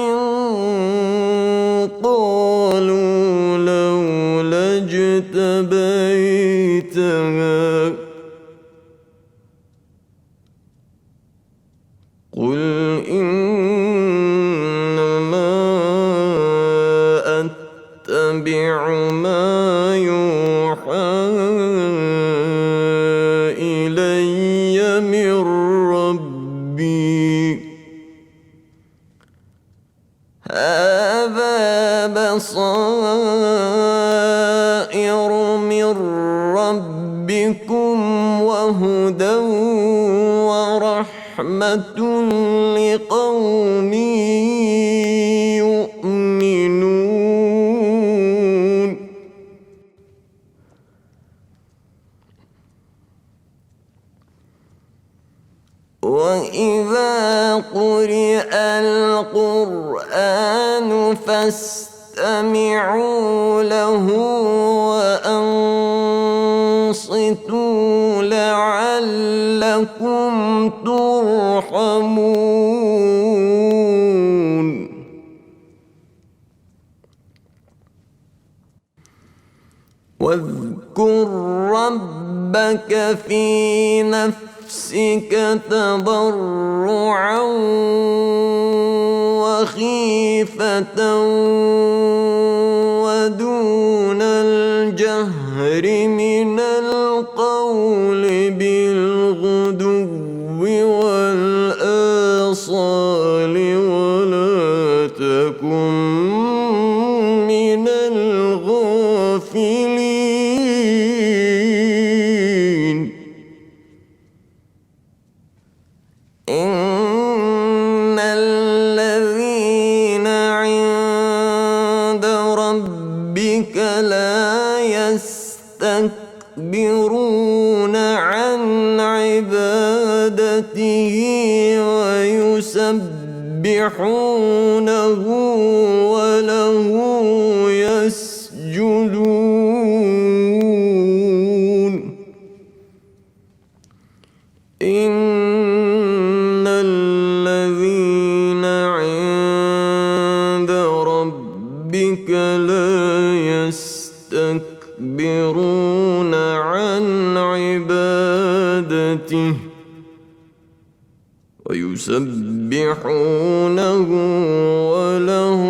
قالوا لولا اجتبيتها قل إنما أتبع ما يوحى إلي من ربي هذا بصائر من ربكم وهدى ورحمة لقوم يؤمنون وإذا قرئ القرآن فاستمعوا له وأنصتوا لعلكم ترحمون واذكر ربك في نفسك تضرعا وخيفة ودون الجهر من القول بالغدو والآصال ولا تكن من الغافلين إن الذين عند ربك لا يستكبرون عن عبادته ويسبحونه وله يسجدون إن الذين عند ربك لا يستكبرون عن عبادته يسبحونه وله